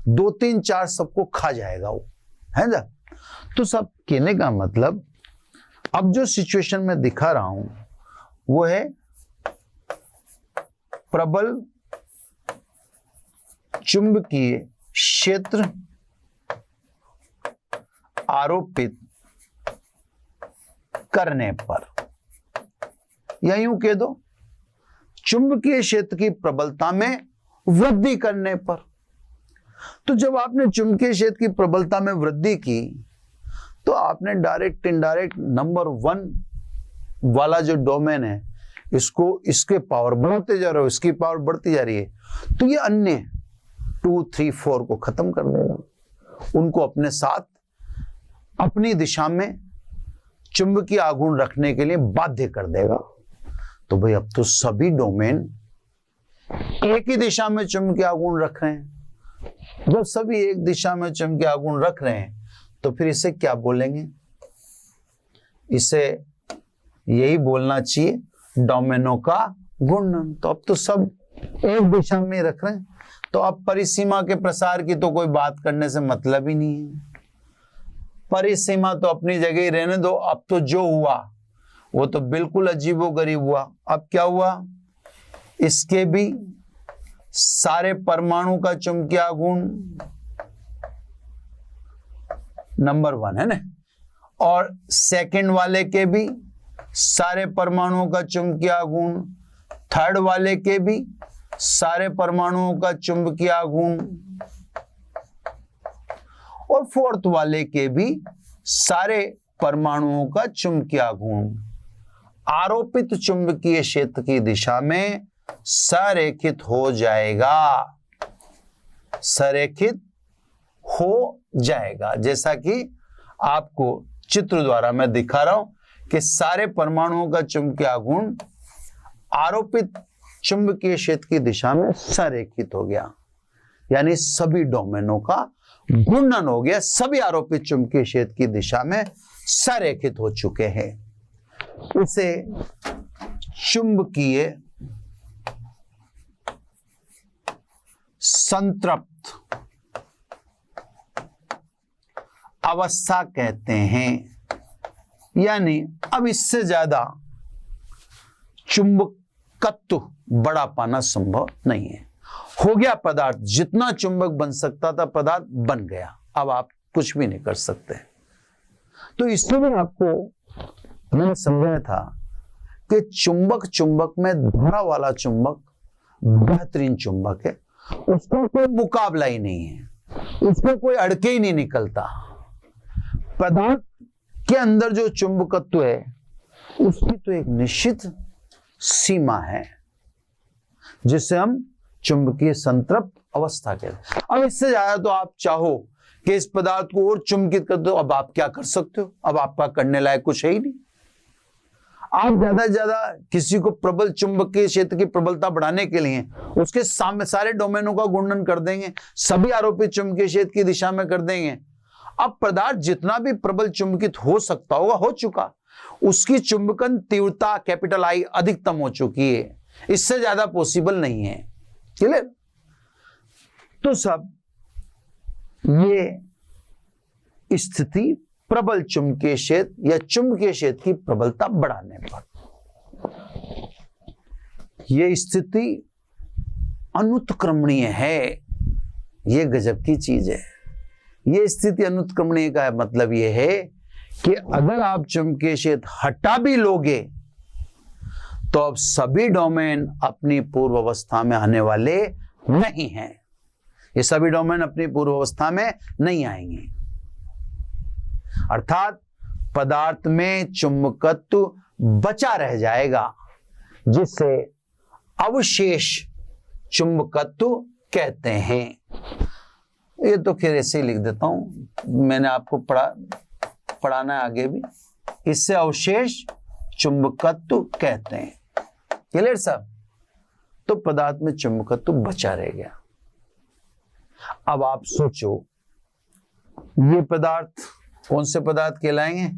2, 3, 4 सबको खा जाएगा वो, है ना। तो साहब कहने का मतलब, अब जो सिचुएशन में दिखा रहा हूं वो है प्रबल चुंबकीय क्षेत्र आरोपित करने पर, या यूं कह दो चुंबकीय क्षेत्र की प्रबलता में वृद्धि करने पर। तो जब आपने चुंबकीय क्षेत्र की प्रबलता में वृद्धि की तो आपने डायरेक्ट इनडायरेक्ट नंबर 1 वाला जो डोमेन है इसको, इसके पावर बढ़ाते जा रहे हो, इसकी पावर बढ़ती जा रही है, तो ये अन्य 2, 3, 4 को खत्म कर देगा, उनको अपने साथ अपनी दिशा में चुंबकीय आघूर्ण रखने के लिए बाध्य कर देगा। तो भाई अब तो सभी डोमेन एक ही दिशा में चुंबकीय आघूर्ण रख रहे हैं। जब सभी एक दिशा में चुंबकीय आघूर्ण रख रहे हैं तो फिर इसे क्या बोलेंगे? इसे यही बोलना चाहिए डोमेनों का घूर्णन। तो अब तो सब एक दिशा में रख रहे हैं, तो अब परिसीमा के प्रसार की तो कोई बात करने से मतलब ही नहीं है। परिसीमा तो अपनी जगह ही रहने दो। अब तो जो हुआ वो तो बिल्कुल अजीबोगरीब हुआ। अब क्या हुआ? इसके भी सारे परमाणु का चुंबकीय आघूर्ण नंबर 1 है ना, और सेकंड वाले के भी सारे परमाणुओं का चुंबकीय आघूर्ण, थर्ड वाले के भी सारे परमाणुओं का चुंबकीय आघूर्ण, और फोर्थ वाले के भी सारे परमाणुओं का चुंबकीय आघूर्ण आरोपित चुंबकीय क्षेत्र की दिशा में संरेखित हो जाएगा। संरेखित हो जाएगा, जैसा कि आपको चित्र द्वारा मैं दिखा रहा हूं कि सारे परमाणुओं का चुंबकीय आघूर्ण आरोपित चुंबकीय क्षेत्र की दिशा में संरेखित हो गया, यानी सभी डोमेनों का घूर्णन हो गया, सभी आरोपित चुंबकीय क्षेत्र की दिशा में संरेखित हो चुके हैं। इसे चुंबकीय संतृप्त अवस्था कहते हैं, यानी अब इससे ज्यादा चुंबकत्व बढ़ा पाना संभव नहीं है। हो गया पदार्थ, जितना चुंबक बन सकता था पदार्थ बन गया, अब आप कुछ भी नहीं कर सकते। तो इसमें भी आपको मैंने समझाया था कि चुंबक में धारा वाला चुंबक बेहतरीन चुंबक है, उसका कोई मुकाबला ही नहीं है, उसमें कोई अड़के ही नहीं निकलता। पदार्थ के अंदर जो चुंबकत्व है उसकी तो एक निश्चित सीमा है, जिसे हम चुंबकीय संतृप्त अवस्था कहते हैं। अब इससे ज्यादा तो आप चाहो कि इस पदार्थ को और चुंबकित कर दो, अब आप क्या कर सकते हो? अब आपका करने लायक कुछ है ही नहीं। आप ज्यादा से ज्यादा किसी को प्रबल चुंबकीय क्षेत्र की प्रबलता बढ़ाने के लिए उसके सामने सारे डोमेनों का घूर्णन कर देंगे, सभी आरोपित चुंबकीय क्षेत्र की दिशा में कर देंगे। अब पदार्थ जितना भी प्रबल चुंबकित हो सकता होगा हो चुका, उसकी चुंबकन तीव्रता कैपिटल I अधिकतम हो चुकी है, इससे ज्यादा पॉसिबल नहीं है। क्लियर? तो सब ये स्थिति प्रबल चुंबकीय क्षेत्र या चुंबकीय क्षेत्र की प्रबलता बढ़ाने पर, यह स्थिति अनुत्क्रमणीय है। यह गजब की चीज है। यह स्थिति अनुत्क्रमणीय का मतलब यह है कि अगर आप चुंबकीय क्षेत्र हटा भी लोगे तो अब सभी डोमेन अपनी पूर्व अवस्था में आने वाले नहीं हैं। ये सभी डोमेन अपनी पूर्व अवस्था में नहीं आएंगे, अर्थात पदार्थ में चुंबकत्व बचा रह जाएगा, जिसे अवशेष चुंबकत्व कहते हैं। ये तो खैर ऐसे ही लिख देता हूं, मैंने आपको पढ़ाना है आगे भी। इससे अवशेष चुंबकत्व कहते हैं। क्लियर साहब? तो पदार्थ में चुंबकत्व बचा रह गया। अब आप सोचो, ये पदार्थ कौन से पदार्थ कहलाएंगे?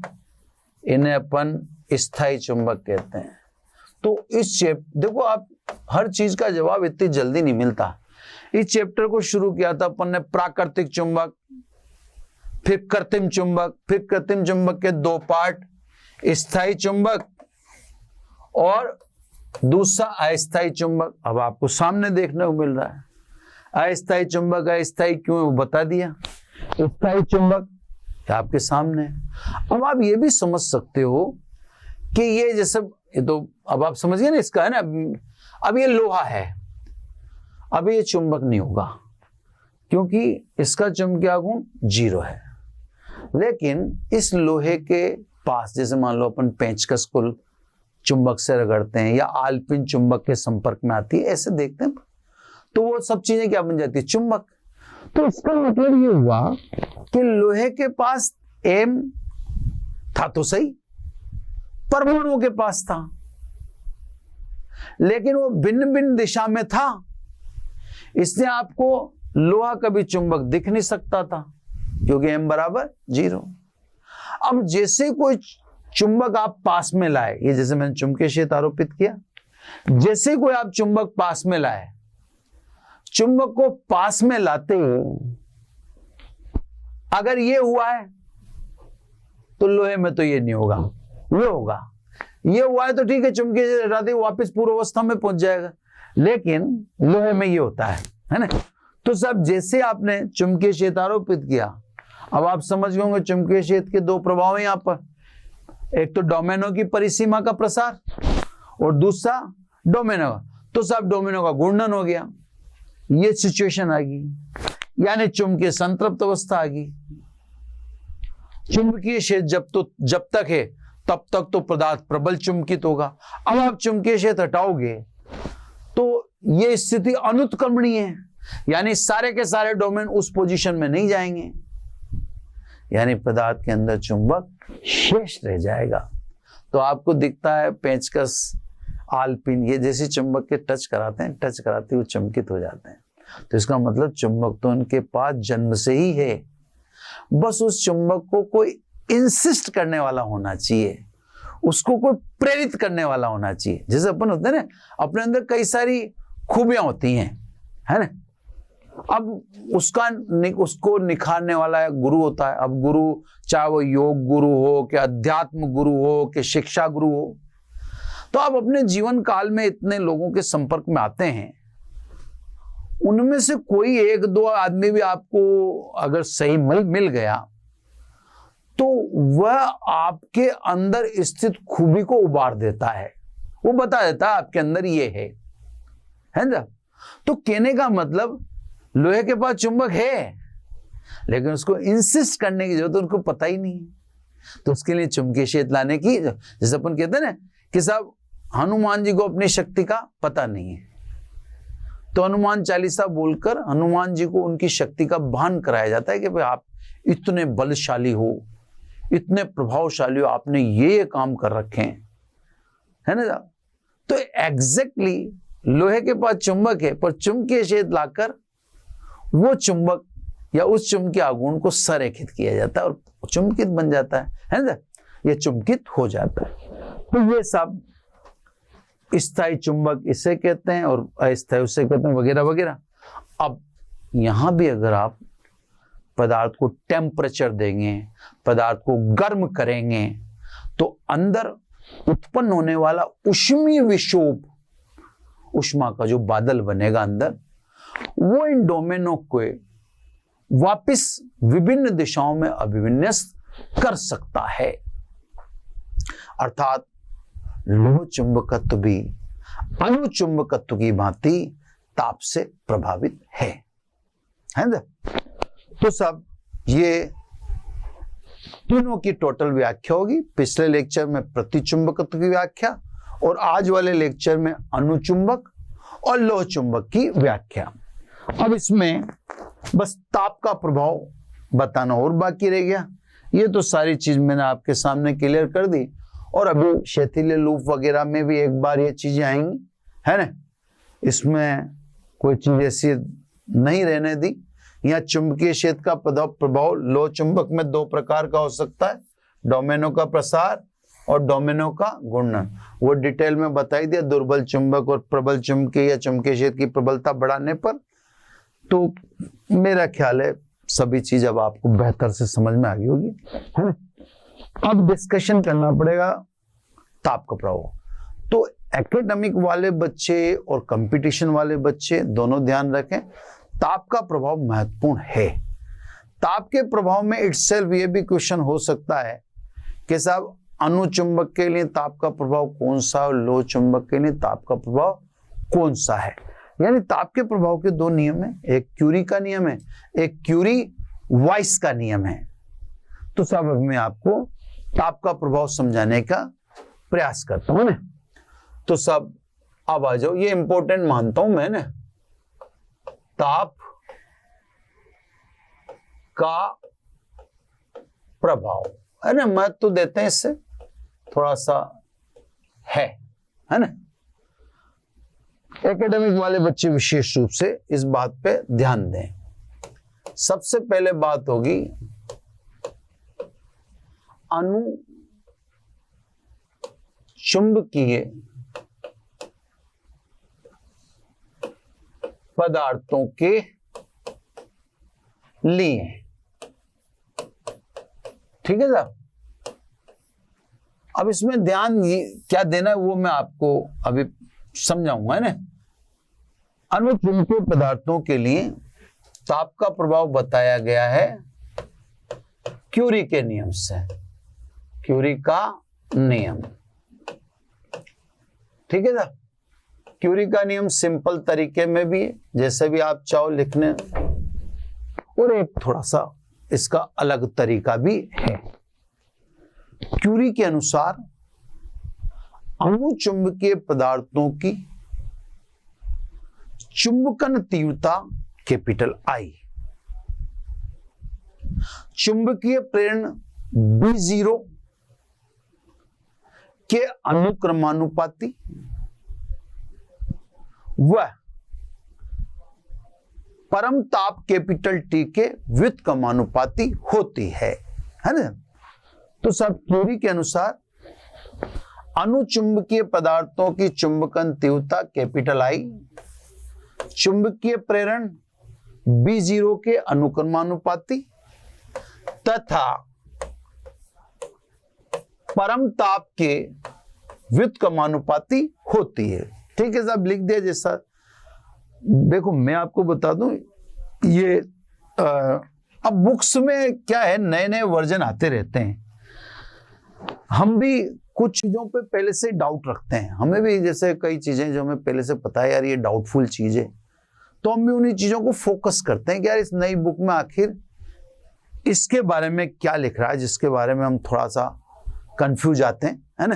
इन्हें अपन स्थायी चुंबक कहते हैं। तो इस देखो, आप हर चीज का जवाब इतनी जल्दी नहीं मिलता। इस चैप्टर को शुरू किया था अपन ने प्राकृतिक चुंबक, फिर कृत्रिम चुंबक, फिर कृत्रिम चुंबक के 2 पार्ट, स्थायी चुंबक और दूसरा अस्थायी चुंबक। अब आपको सामने देखने को मिल रहा है अस्थायी चुंबक अस्थायी क्यों है वो बता दिया, स्थायी चुंबक आपके सामने। अब आप ये भी समझ सकते हो कि ये जैसे, ये तो अब आप समझिए ना इसका, है ना। अब ये लोहा है, अब ये चुंबक नहीं होगा क्योंकि इसका चुंबकीय आघूर्ण 0 है। लेकिन इस लोहे के पास, जैसे मान लो अपन पेंचकस को चुंबक से रगड़ते हैं या आलपिन चुंबक के संपर्क में आती है, ऐसे देखते हैं, तो वो सब चीजें क्या बन जाती है, चुंबक। तो इसका मतलब ये हुआ कि लोहे के पास एम था तो सही, परमाणुओं के पास था, लेकिन वो भिन्न भिन्न दिशा में था, इसलिए आपको लोहा कभी चुंबक दिख नहीं सकता था, क्योंकि एम बराबर 0। अब जैसे कोई चुंबक आप पास में लाए, ये जैसे मैंने चुंबकीय क्षेत्र आरोपित किया, जैसे कोई आप चुंबक पास में लाए, चुंबक को पास में लाते अगर ये हुआ है तो लोहे में तो ये नहीं होगा, ये होगा, ये हुआ है तो ठीक है, चुंबकीय क्षेत्र हटा दे, वापस पूर्वावस्था में पहुंच जाएगा, लेकिन लोहे में ये होता है ना। तो सब जैसे आपने चुंबकीय क्षेत्र आरोपित किया, अब आप समझ गए होंगे चुंबकीय क्षेत्र के दो प्रभाव हैं यहां पर, एक तो डोमेनो की परिसीमा का प्रसार और दूसरा डोमेनो का, तो सब डोमेनो का घूर्णन हो गया, ये सिचुएशन आ गई, यानी चुंबकीय संतृप्त अवस्था आ गई। चुंबकीय क्षेत्र जब तक है तब तक तो पदार्थ प्रबल चुंबकित होगा। अब आप चुंबकीय क्षेत्र हटाओगे तो ये स्थिति अनुत्क्रमणीय है, यानी सारे के सारे डोमेन उस पोजीशन में नहीं जाएंगे, यानी पदार्थ के अंदर चुंबक शेष रह जाएगा। तो आपको दिखता है पेंचकस, आलपिन, ये जैसे चुंबक के टच कराते हुए चुंबकित हो जाते हैं। तो इसका मतलब चुंबक तो उनके पास जन्म से ही है, बस उस चुंबक को कोई इंसिस्ट करने वाला होना चाहिए, उसको कोई प्रेरित करने वाला होना चाहिए। जैसे अपन होते हैं ना, अपने अंदर कई सारी खूबियां होती हैं, है ना, अब उसको निखारने वाला गुरु होता है। अब गुरु चाहे वो योग गुरु हो, कि अध्यात्म गुरु हो, कि शिक्षा गुरु हो, तो आप अपने जीवन काल में इतने लोगों के संपर्क में आते हैं, उनमें से कोई एक दो आदमी भी आपको अगर सही मिल गया तो वह आपके अंदर स्थित खूबी को उबार देता है, वो बता देता है आपके अंदर ये है ना। तो कहने का मतलब लोहे के पास चुंबक है, लेकिन उसको इंसिस्ट करने की जरूरत उनको पता ही नहीं है। तो उसके लिए चुंबकीय क्षेत्र लाने की, जैसे अपन कहते हैं ना कि साहब हनुमान जी को अपनी शक्ति का पता नहीं है, तो हनुमान चालीसा बोलकर हनुमान जी को उनकी शक्ति का भान कराया जाता है कि भाई आप इतने बलशाली हो, इतने प्रभावशाली हो, आपने ये काम कर रखे हैं, है ना। तो एग्जैक्टली लोहे के पास चुंबक है, पर चुंबकीय क्षेत्र लाकर वो चुंबक या उस चुंबकीय आघूर्ण को संरेखित किया जाता है और चुंबकित बन जाता है ना, ये चुंबकित हो जाता है। तो ये सब स्थायी चुंबक इसे कहते हैं और अस्थायी उसे कहते हैं, वगैरह वगैरह। अब यहां भी अगर आप पदार्थ को टेम्परेचर देंगे, पदार्थ को गर्म करेंगे, तो अंदर उत्पन्न होने वाला ऊष्मीय विक्षोभ, ऊष्मा का जो बादल बनेगा अंदर, वो इन डोमेनों को वापस विभिन्न दिशाओं में अभिविन्यस्त कर सकता है। अर्थात लोह चुंबकत्व भी अनुचुंबकत्व की भांति ताप से प्रभावित है ना। तो सब ये तीनों की टोटल व्याख्या होगी। पिछले लेक्चर में प्रतिचुंबकत्व की व्याख्या और आज वाले लेक्चर में अनुचुंबक और लोह चुंबक की व्याख्या। अब इसमें बस ताप का प्रभाव बताना और बाकी रह गया। ये तो सारी चीज मैंने आपके सामने क्लियर कर दी, और अभी क्षेत्रीय लूप वगैरह में भी एक बार ये चीजें आएंगी, है ना, इसमें कोई चीज ऐसी नहीं रहने दी। यहाँ चुंबकीय क्षेत्र का प्रभाव लोह चुंबक में दो प्रकार का हो सकता है, डोमेनो का प्रसार और डोमेनो का घूर्णन। वो डिटेल में बताई दिया, दुर्बल चुंबक और प्रबल चुंबकीय या चुंबकीय क्षेत्र की प्रबलता बढ़ाने पर। तो मेरा ख्याल है सभी चीज अब आपको बेहतर से समझ में आ गई होगी, है ना। अब डिस्कशन करना पड़ेगा ताप का प्रभाव। तो एकेडमिक वाले बच्चे और कंपटीशन वाले बच्चे दोनों ध्यान रखें, ताप का प्रभाव महत्वपूर्ण है। ताप के प्रभाव में इटसेल्फ ये भी क्वेश्चन हो सकता है कि साहब अनुचुंबक के लिए ताप का प्रभाव कौन सा और लोह चुंबक के लिए ताप का प्रभाव कौन सा है। यानी ताप के प्रभाव के दो नियम है, एक क्यूरी का नियम है, एक क्यूरी वाइस का नियम है। तो साहब मैं आपको ताप का प्रभाव समझाने का प्रयास करता हूं ना। तो सब अब आ जाओ, ये इंपॉर्टेंट मानता हूं मैंने, ताप का प्रभाव है ना, महत्व तो देते हैं इससे थोड़ा सा है ना। एकेडमिक वाले बच्चे विशेष रूप से इस बात पे ध्यान दें। सबसे पहले बात होगी अनुचुंबकीय पदार्थों के लिए, ठीक है साहब। अब इसमें ध्यान क्या देना है वो मैं आपको अभी समझाऊंगा, है ना। अनुचुंबकीय पदार्थों के लिए ताप का प्रभाव बताया गया है क्यूरी के नियम से, क्यूरी का नियम, ठीक है साहब। क्यूरी का नियम सिंपल तरीके में भी है, जैसे भी आप चाहो लिखने, और एक थोड़ा सा इसका अलग तरीका भी है। क्यूरी के अनुसार अनुचुंबकीय पदार्थों की चुंबकन तीव्रता कैपिटल आई, चुंबकीय प्रेरण B0 के अनुक्रमानुपाती व परम ताप कैपिटल T के व्युत्क्रमानुपाती होती है ना। तो सब क्यूरी के अनुसार अनुचुंबकीय पदार्थों की चुंबकन तीव्रता कैपिटल आई, चुंबकीय प्रेरण B0 के अनुक्रमानुपाती तथा परम ताप के व्युत्क्रमानुपाती होती है, ठीक है साहब। लिख दिया जैसा। देखो मैं आपको बता दूं, ये अब बुक्स में क्या है, नए नए वर्जन आते रहते हैं। हम भी कुछ चीजों पे पहले से डाउट रखते हैं, हमें भी जैसे कई चीजें जो हमें पहले से पता है यार ये डाउटफुल चीज है, तो हम भी उन्हीं चीजों को फोकस करते हैं कि यार इस नई बुक में आखिर इसके बारे में क्या लिख रहा है, जिसके बारे में हम थोड़ा सा कंफ्यूज आते हैं, है ना।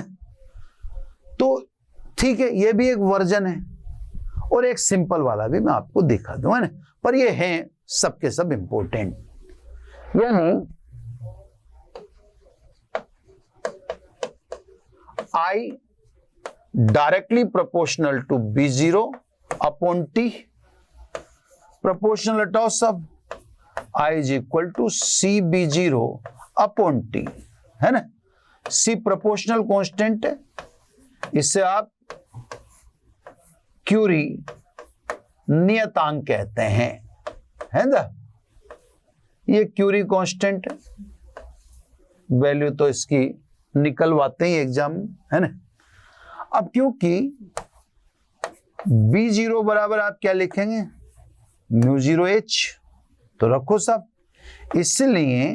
तो ठीक है, ये भी एक वर्जन है और एक सिंपल वाला भी मैं आपको दिखा दूं, है ना। पर ये हैं सबके सब इंपॉर्टेंट। यानी I directly proportional to B0 upon T, proportional हटाओ सब, I is equal to CB0 upon T, है ना। C प्रोपोर्शनल कांस्टेंट है, इससे आप क्यूरी नियतांक कहते हैं, है ना। ये क्यूरी कांस्टेंट है, वैल्यू तो इसकी निकलवाते ही एग्जाम, है ना। अब क्योंकि B0 बराबर आप क्या लिखेंगे, μ0H, तो रखो सब। इसलिए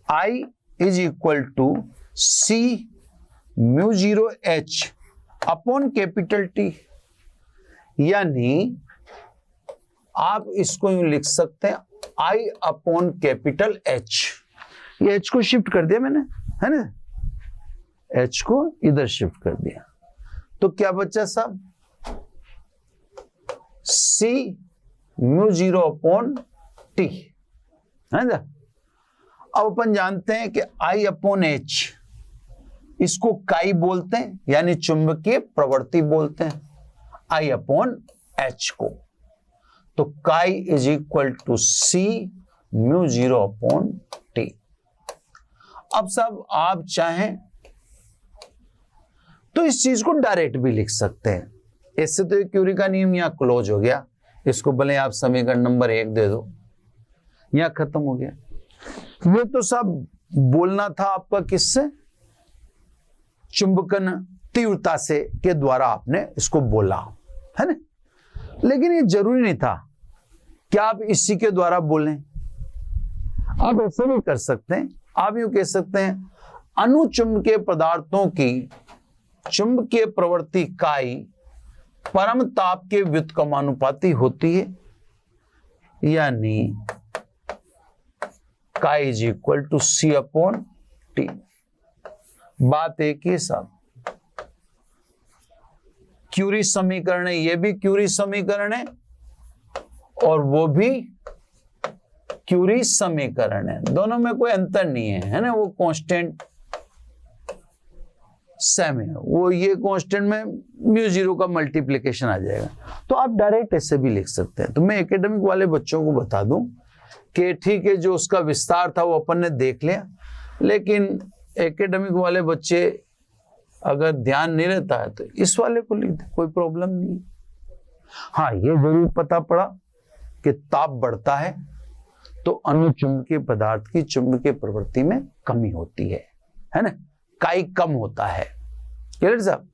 I is equal to C μ0H upon capital T, यानी आप इसको यूं लिख सकते हैं I अपॉन कैपिटल H। ये H को शिफ्ट कर दिया मैंने, है ना, H को इधर शिफ्ट कर दिया, तो क्या बचा साहब, C μ0 अपॉन T, है ना। अब अपन जानते हैं कि I अपॉन H, इसको काई बोलते हैं, यानी चुंबकीय प्रवृत्ति बोलते हैं, I अपॉन H को। तो chi is equal to C μ0 upon T। अब सब आप चाहें तो इस चीज को डायरेक्ट भी लिख सकते हैं, इससे तो क्यूरी का नियम यहां क्लोज हो गया, इसको भले आप समीकरण नंबर 1 दे दो, यहां खत्म हो गया। ये तो सब बोलना था आपका किससे, चुंबकन तीव्रता से के द्वारा आपने इसको बोला, है ना। लेकिन ये जरूरी नहीं था कि आप इसी के द्वारा बोलें, आप ऐसे भी कर सकते हैं। आप यूं कह सकते हैं अनुचुंबकीय पदार्थों की चुंबकीय प्रवृत्ति काई परम ताप के व्युत्क्रमानुपाती होती है, यानी chi is equal to C upon T। बात एक ही सब। क्यूरी समीकरण है, ये भी क्यूरी समीकरण है और वो भी क्यूरी समीकरण है, दोनों में कोई अंतर नहीं है ना। वो कांस्टेंट सेम है, वो ये कांस्टेंट में म्यू जीरो का मल्टीप्लिकेशन आ जाएगा। तो आप डायरेक्ट ऐसे भी लिख सकते हैं। तो मैं एकेडमिक वाले बच्चों को बता दूं कि ठीक है, जो उसका विस्तार था वो अपन ने देख लिया, लेकिन एकेडमिक वाले बच्चे अगर ध्यान नहीं रहता है तो इस वाले को लिख दे, कोई प्रॉब्लम नहीं। हाँ, ये जरूर पता पड़ा कि ताप बढ़ता है तो अनुचुंबकीय पदार्थ की चुंबकीय प्रवृत्ति में कमी होती है ना, काई कम होता है। क्लियर साहब?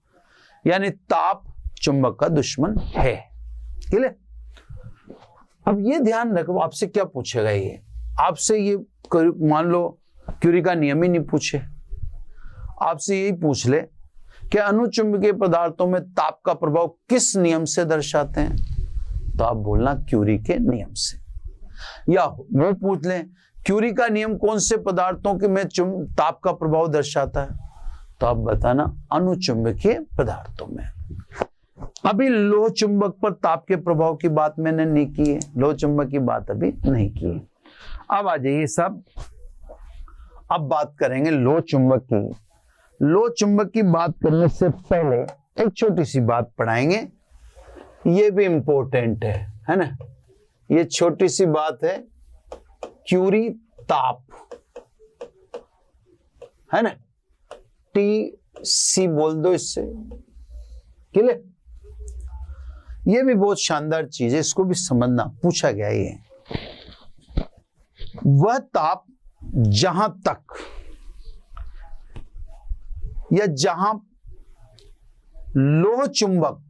यानी ताप चुंबक का दुश्मन है। क्लियर? अब ये ध्यान रखो, आपसे क्या पूछेगा ये, आपसे ये मान लो क्यूरी का नियम ही नहीं पूछे, आपसे यही पूछ ले कि अनुचुंबकीय पदार्थों में ताप का प्रभाव किस नियम से दर्शाते हैं, तो आप बोलना क्यूरी के नियम से। या वो पूछ लें क्यूरी का नियम कौन से पदार्थों के में ताप का प्रभाव दर्शाता है, तो आप बताना अनुचुंबकीय पदार्थों में। अभी लोह चुंबक पर ताप के प्रभाव की बात मैंने नहीं की है, लोह चुंबक की बात अभी नहीं की है। अब आ जाइए सब, अब बात करेंगे लोह चुंबक की। लोह चुंबक की बात करने से पहले एक छोटी सी बात पढ़ाएंगे, ये भी इंपॉर्टेंट है ना। ये छोटी सी बात है, क्यूरी ताप है ना, TC बोल दो इससे। क्लियर? ये भी बहुत शानदार चीज है, इसको भी समझना, पूछा गया ये। वह ताप जहां तक या जहां लोह चुंबक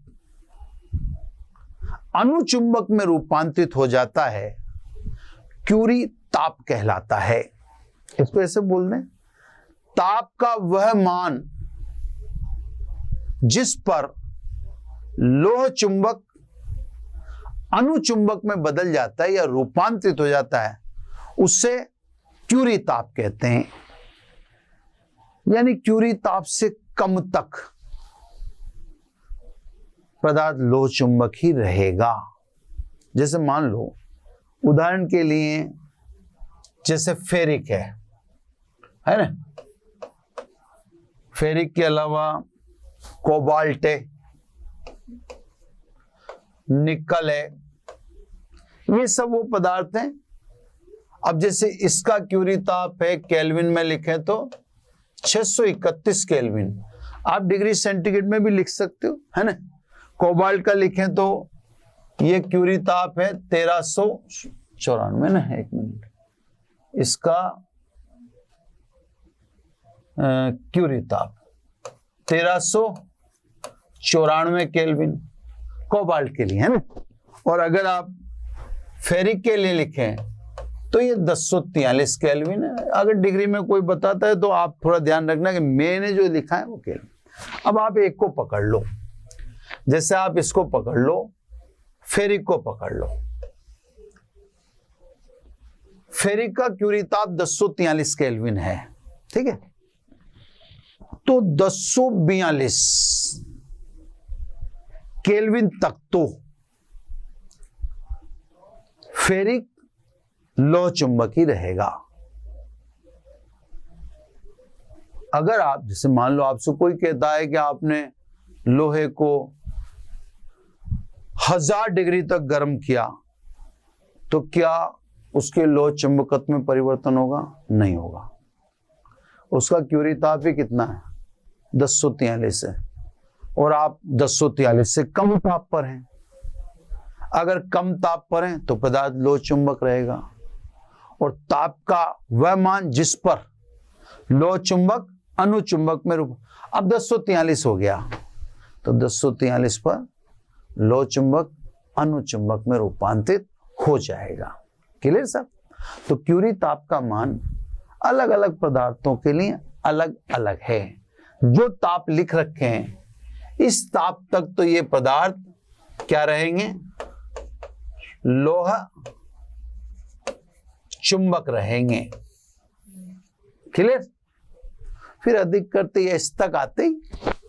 अनुचुंबक में रूपांतरित हो जाता है, क्यूरी ताप कहलाता है। इसको ऐसे बोल दें, ताप का वह मान जिस पर लोह चुंबक अनुचुंबक में बदल जाता है या रूपांतरित हो जाता है, उससे क्यूरी ताप कहते हैं। यानी क्यूरी ताप से कम तक पदार्थ लोह चुंबक ही रहेगा। जैसे मान लो उदाहरण के लिए, जैसे फेरिक है ना, फेरिक के अलावा कोबाल्ट है, निकल है, ये सब वो पदार्थ हैं। अब जैसे इसका क्यूरी ताप है, केल्विन में लिखें तो 631 केल्विन, आप डिग्री सेंटीग्रेड में भी लिख सकते हो, है ना। कोबाल्ट का लिखें तो ये क्यूरी ताप है 1394 ना, एक मिनट, इसका क्यूरी ताप 1394 केल्विन कोबाल्ट के लिए, है ना। और अगर आप फेरिक के लिए लिखें तो ये 1043 केल्विन है। अगर डिग्री में कोई बताता है तो आप थोड़ा ध्यान रखना कि मैंने जो लिखा है वो केल्विन। अब आप एक को पकड़ लो, जैसे आप इसको पकड़ लो, फेरिक को पकड़ लो। फेरिक का क्यूरी ताप 1043 केल्विन है, ठीक है। तो 1042 केल्विन तक तो फेरिक लोह चुंबक ही रहेगा। अगर आप जैसे मान लो आपसे कोई कहता है कि आपने लोहे को 1000 डिग्री तक गर्म किया, तो क्या उसके लोह चुंबकत्व में परिवर्तन होगा? नहीं होगा। उसका क्यूरी ताप ही कितना है? 1043 है, और आप 1043 से कम ताप पर हैं। अगर कम ताप पर हैं तो पदार्थ लोह चुंबक रहेगा, और ताप का वह मान जिस पर लोह चुंबक अनुचुंबक में रूप, अब 1043 हो गया तो 1043 पर लोह चुंबक अनुचुंबक में रूपांतरित हो जाएगा। क्लियर साहब? तो क्यूरी ताप का मान अलग अलग पदार्थों के लिए अलग अलग है। जो ताप लिख रखे हैं, इस ताप तक तो ये पदार्थ क्या रहेंगे? लोह चुंबक रहेंगे। क्लियर? फिर अधिक करते इस तक आते ही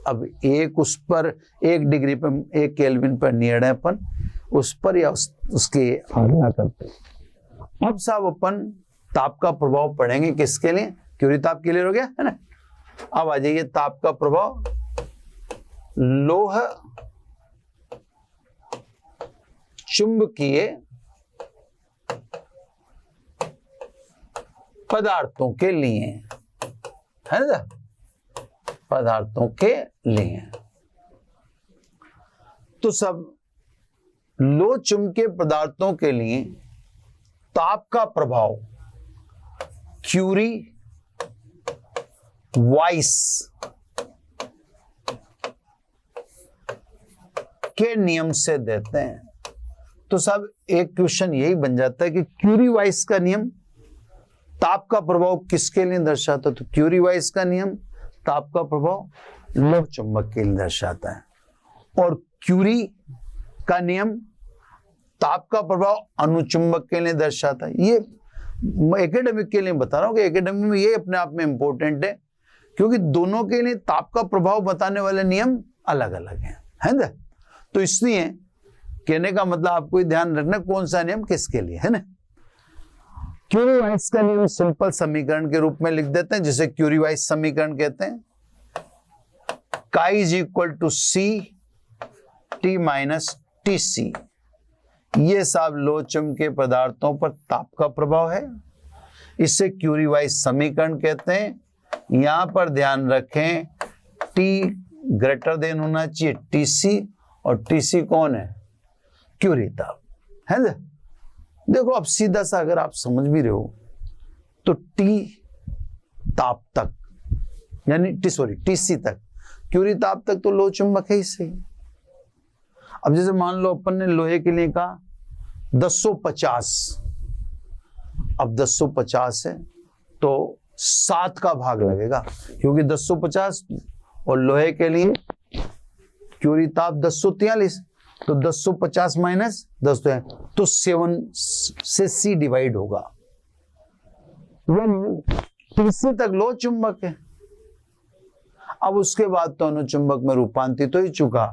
अब एक उस पर 1 डिग्री पर 1 केल्विन पर निर्णय अपन उस पर या उसके आगे करते। अब साहब अपन ताप का प्रभाव पढ़ेंगे किसके लिए, क्यूरी ताप क्लियर हो गया है ना। अब आ जाइए ताप का प्रभाव लोह चुंबकीय पदार्थों के लिए, है ना, पदार्थों के लिए। तो सब लोह चुंबकीय पदार्थों के लिए ताप का प्रभाव क्यूरी वाइस के नियम से देते हैं। तो सब एक क्वेश्चन यही बन जाता है कि क्यूरी वाइस का नियम ताप का प्रभाव किसके लिए दर्शाता है, तो क्यूरी वाइस का नियम ताप का प्रभाव लोह चुंबक के लिए दर्शाता है, और क्यूरी का नियम ताप का प्रभाव अनुचुंबक के लिए दर्शाता है। ये एकेडमिक के लिए बता रहा हूं कि एकेडमिक में ये अपने आप में इंपॉर्टेंट है, क्योंकि दोनों के लिए ताप का प्रभाव बताने वाले नियम अलग अलग हैं, है ना। तो इसलिए कहने का मतलब आपको ध्यान रखना कौन सा नियम किसके लिए, है ना। क्यूरी वाइस का नियम सिंपल समीकरण के रूप में लिख देते हैं, जिसे क्यूरी वाइस समीकरण कहते हैं। Chi is equal to C T minus T C. ये सब लोह चुंबकीय पदार्थों पर ताप का प्रभाव है, इसे क्यूरी वाइस समीकरण कहते हैं। यहां पर ध्यान रखें टी ग्रेटर देन होना चाहिए टीसी, और टीसी कौन है, क्यूरी ताप, है ना। देखो अब सीधा सा अगर आप समझ भी रहे हो तो टी ताप तक यानी टीसी तक, क्यूरी ताप तक तो लोह चुंबक है ही सही। अब जैसे मान लो अपन ने लोहे के लिए कहा 1050, अब 1050 है तो 7 का भाग लगेगा, क्योंकि 1050 और लोहे के लिए क्यूरी ताप 1043, तो 1050 माइनस 10 तो 7 से सी डिवाइड होगा। टीसी तक लोह चुंबक है। अब उसके बाद तो अनुचुंबक में रूपांतरित हो ही चुका,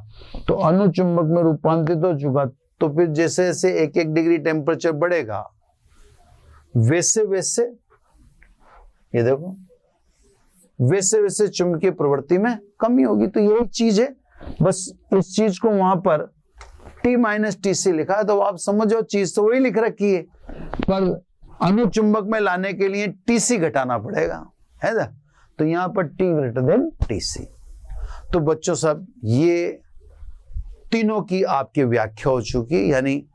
तो अनुचुंबक में रूपांतरित हो चुका, तो फिर जैसे जैसे 1-1 डिग्री टेम्परेचर बढ़ेगा वैसे वैसे ये देखो वैसे वैसे चुंबकीय प्रवृत्ति में कमी होगी। तो यही चीज है, बस इस चीज को वहां पर T माइनस टी सी लिखा है, तो आप समझो चीज तो वही लिख रखी है, पर अनुचुंबक में लाने के लिए टीसी घटाना पड़ेगा, है ना। तो यहां पर T ग्रेटर देन टीसी। तो बच्चों सब ये तीनों की आपकी व्याख्या हो चुकी, यानी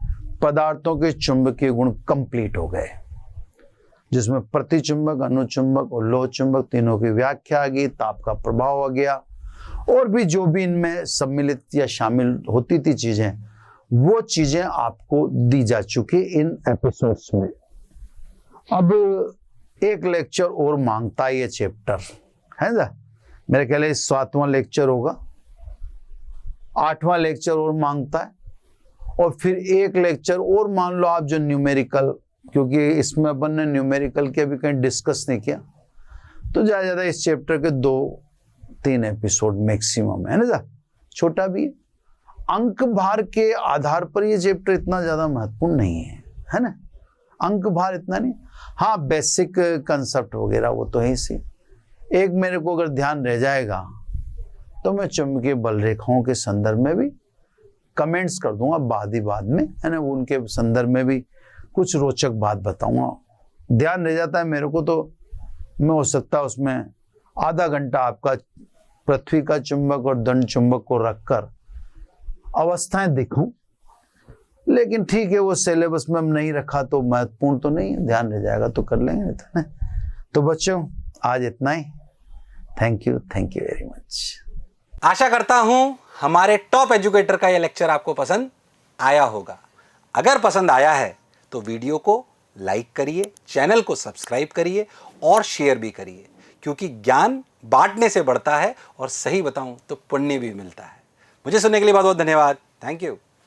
पदार्थों के चुंबकीय गुण कंप्लीट हो गए, जिसमें प्रतिचुंबक, अनुचुंबक और लोह चुंबक तीनों की व्याख्या आ गई, ताप का प्रभाव आ गया, और भी जो भी इनमें सम्मिलित या शामिल होती थी चीजें, वो चीजें आपको दी जा चुकी इन एपिसोड्स में। अब एक लेक्चर और मांगता है ये चैप्टर, है ना। मेरे ख्याल है 7वां लेक्चर होगा, 8वां लेक्चर और मांगता है, और फिर एक लेक्चर और मान लो आप जो न्यूमेरिकल, क्योंकि इसमें अपन ने न्यूमेरिकल के अभी कहीं डिस्कस नहीं किया, तो ज्यादा ज्यादा इस चैप्टर के 2-3 एपिसोड मैक्सिमम, है ना। छोटा भी है, अंक भार के आधार पर ये चैप्टर इतना ज्यादा महत्वपूर्ण नहीं है ना। अंक भार इतना नहीं, हाँ बेसिक कंसेप्ट वगैरह वो तो है ही। एक मेरे को अगर ध्यान रह जाएगा तो मैं चुंबकीय बल रेखाओं के संदर्भ में भी कमेंट्स कर दूंगा बाद में, है ना। उनके संदर्भ में भी कुछ रोचक बात बताऊंगा। ध्यान रह जाता है मेरे को तो मैं हो सकता है उसमें आधा घंटा आपका पृथ्वी का चुंबक और दंड चुंबक को रखकर अवस्थाएं दिखाऊं, लेकिन ठीक है वो सिलेबस में हम नहीं रखा तो महत्वपूर्ण तो नहीं है, ध्यान रह जाएगा तो कर लेंगे ना। तो बच्चों आज इतना ही, थैंक यू वेरी मच। आशा करता हूं हमारे टॉप एजुकेटर का यह लेक्चर आपको पसंद आया होगा। अगर पसंद आया है तो वीडियो को लाइक करिए, चैनल को सब्सक्राइब करिए और शेयर भी करिए, क्योंकि ज्ञान बांटने से बढ़ता है और सही बताऊं तो पुण्य भी मिलता है। मुझे सुनने के लिए बहुत बहुत धन्यवाद। Thank you.